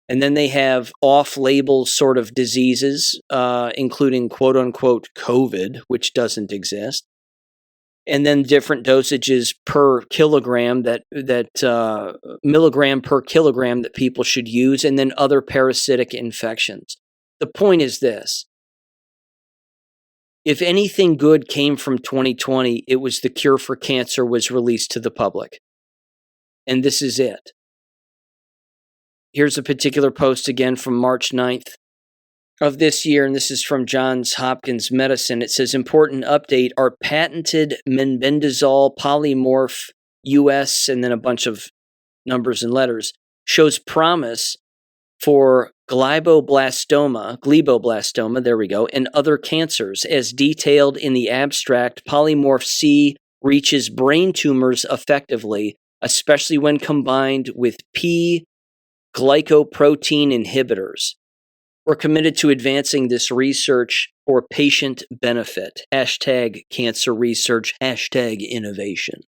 And then they have off-label sort of diseases, including quote-unquote COVID, which doesn't exist. And then different dosages per kilogram milligram per kilogram that people should use, and then other parasitic infections. The point is this. If anything good came from 2020, it was the cure for cancer was released to the public. And this is it. Here's a particular post again from March 9th of this year, and this is from Johns Hopkins Medicine. It says, important update, our patented menbendazole polymorph US, and then a bunch of numbers and letters, shows promise for glioblastoma, there we go, and other cancers. As detailed in the abstract, polymorph C reaches brain tumors effectively, especially when combined with P glycoprotein inhibitors. We're committed to advancing this research for patient benefit. #cancer research, #innovation.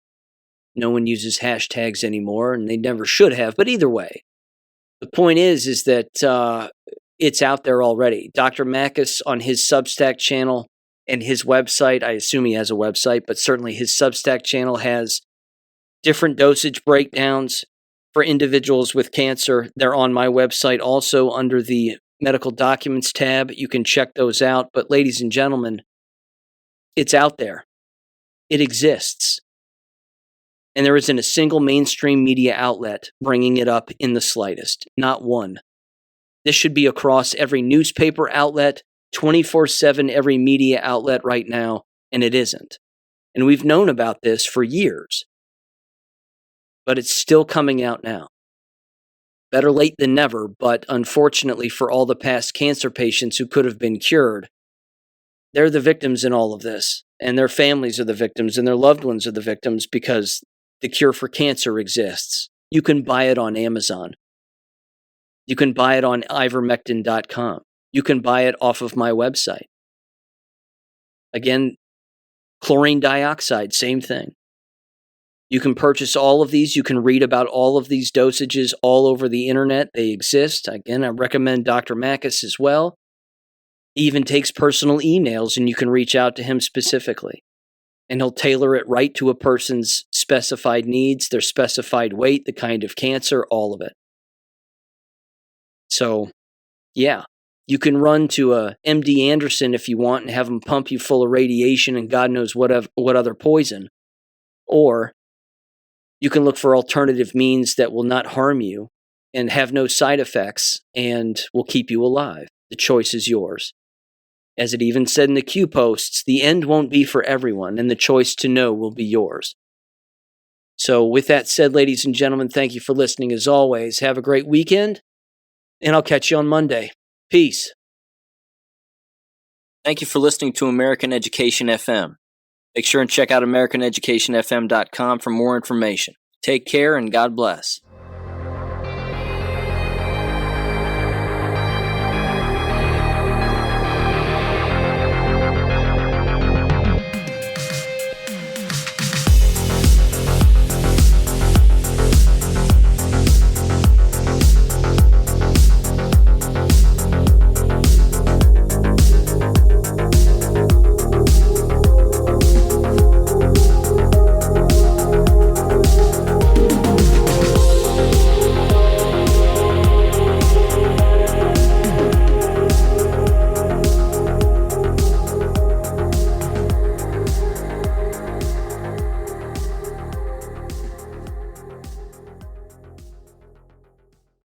No one uses hashtags anymore, and they never should have, but either way. The point is that it's out there already. Dr. Makis on his Substack channel and his website, I assume he has a website, but certainly his Substack channel has different dosage breakdowns for individuals with cancer. They're on my website also under the medical documents tab. You can check those out. But ladies and gentlemen, it's out there. It exists. And there isn't a single mainstream media outlet bringing it up in the slightest. Not one. This should be across every newspaper outlet, 24/7, every media outlet right now, and it isn't. And we've known about this for years. But it's still coming out now. Better late than never, but unfortunately for all the past cancer patients who could have been cured, they're the victims in all of this. And their families are the victims, and their loved ones are the victims because the cure for cancer exists. You can buy it on Amazon. You can buy it on ivermectin.com. You can buy it off of my website. Again, chlorine dioxide, same thing. You can purchase all of these. You can read about all of these dosages all over the internet. They exist. Again, I recommend Dr. Makis as well. He even takes personal emails, and you can reach out to him specifically. And he'll tailor it right to a person's specified needs, their specified weight, the kind of cancer, all of it. So, yeah, you can run to a MD Anderson if you want and have them pump you full of radiation and God knows what other poison. Or you can look for alternative means that will not harm you and have no side effects and will keep you alive. The choice is yours. As it even said in the Q posts, the end won't be for everyone, and the choice to know will be yours. So with that said, ladies and gentlemen, thank you for listening as always. Have a great weekend, and I'll catch you on Monday. Peace. Thank you for listening to American Education FM. Make sure and check out AmericanEducationFM.com for more information. Take care and God bless.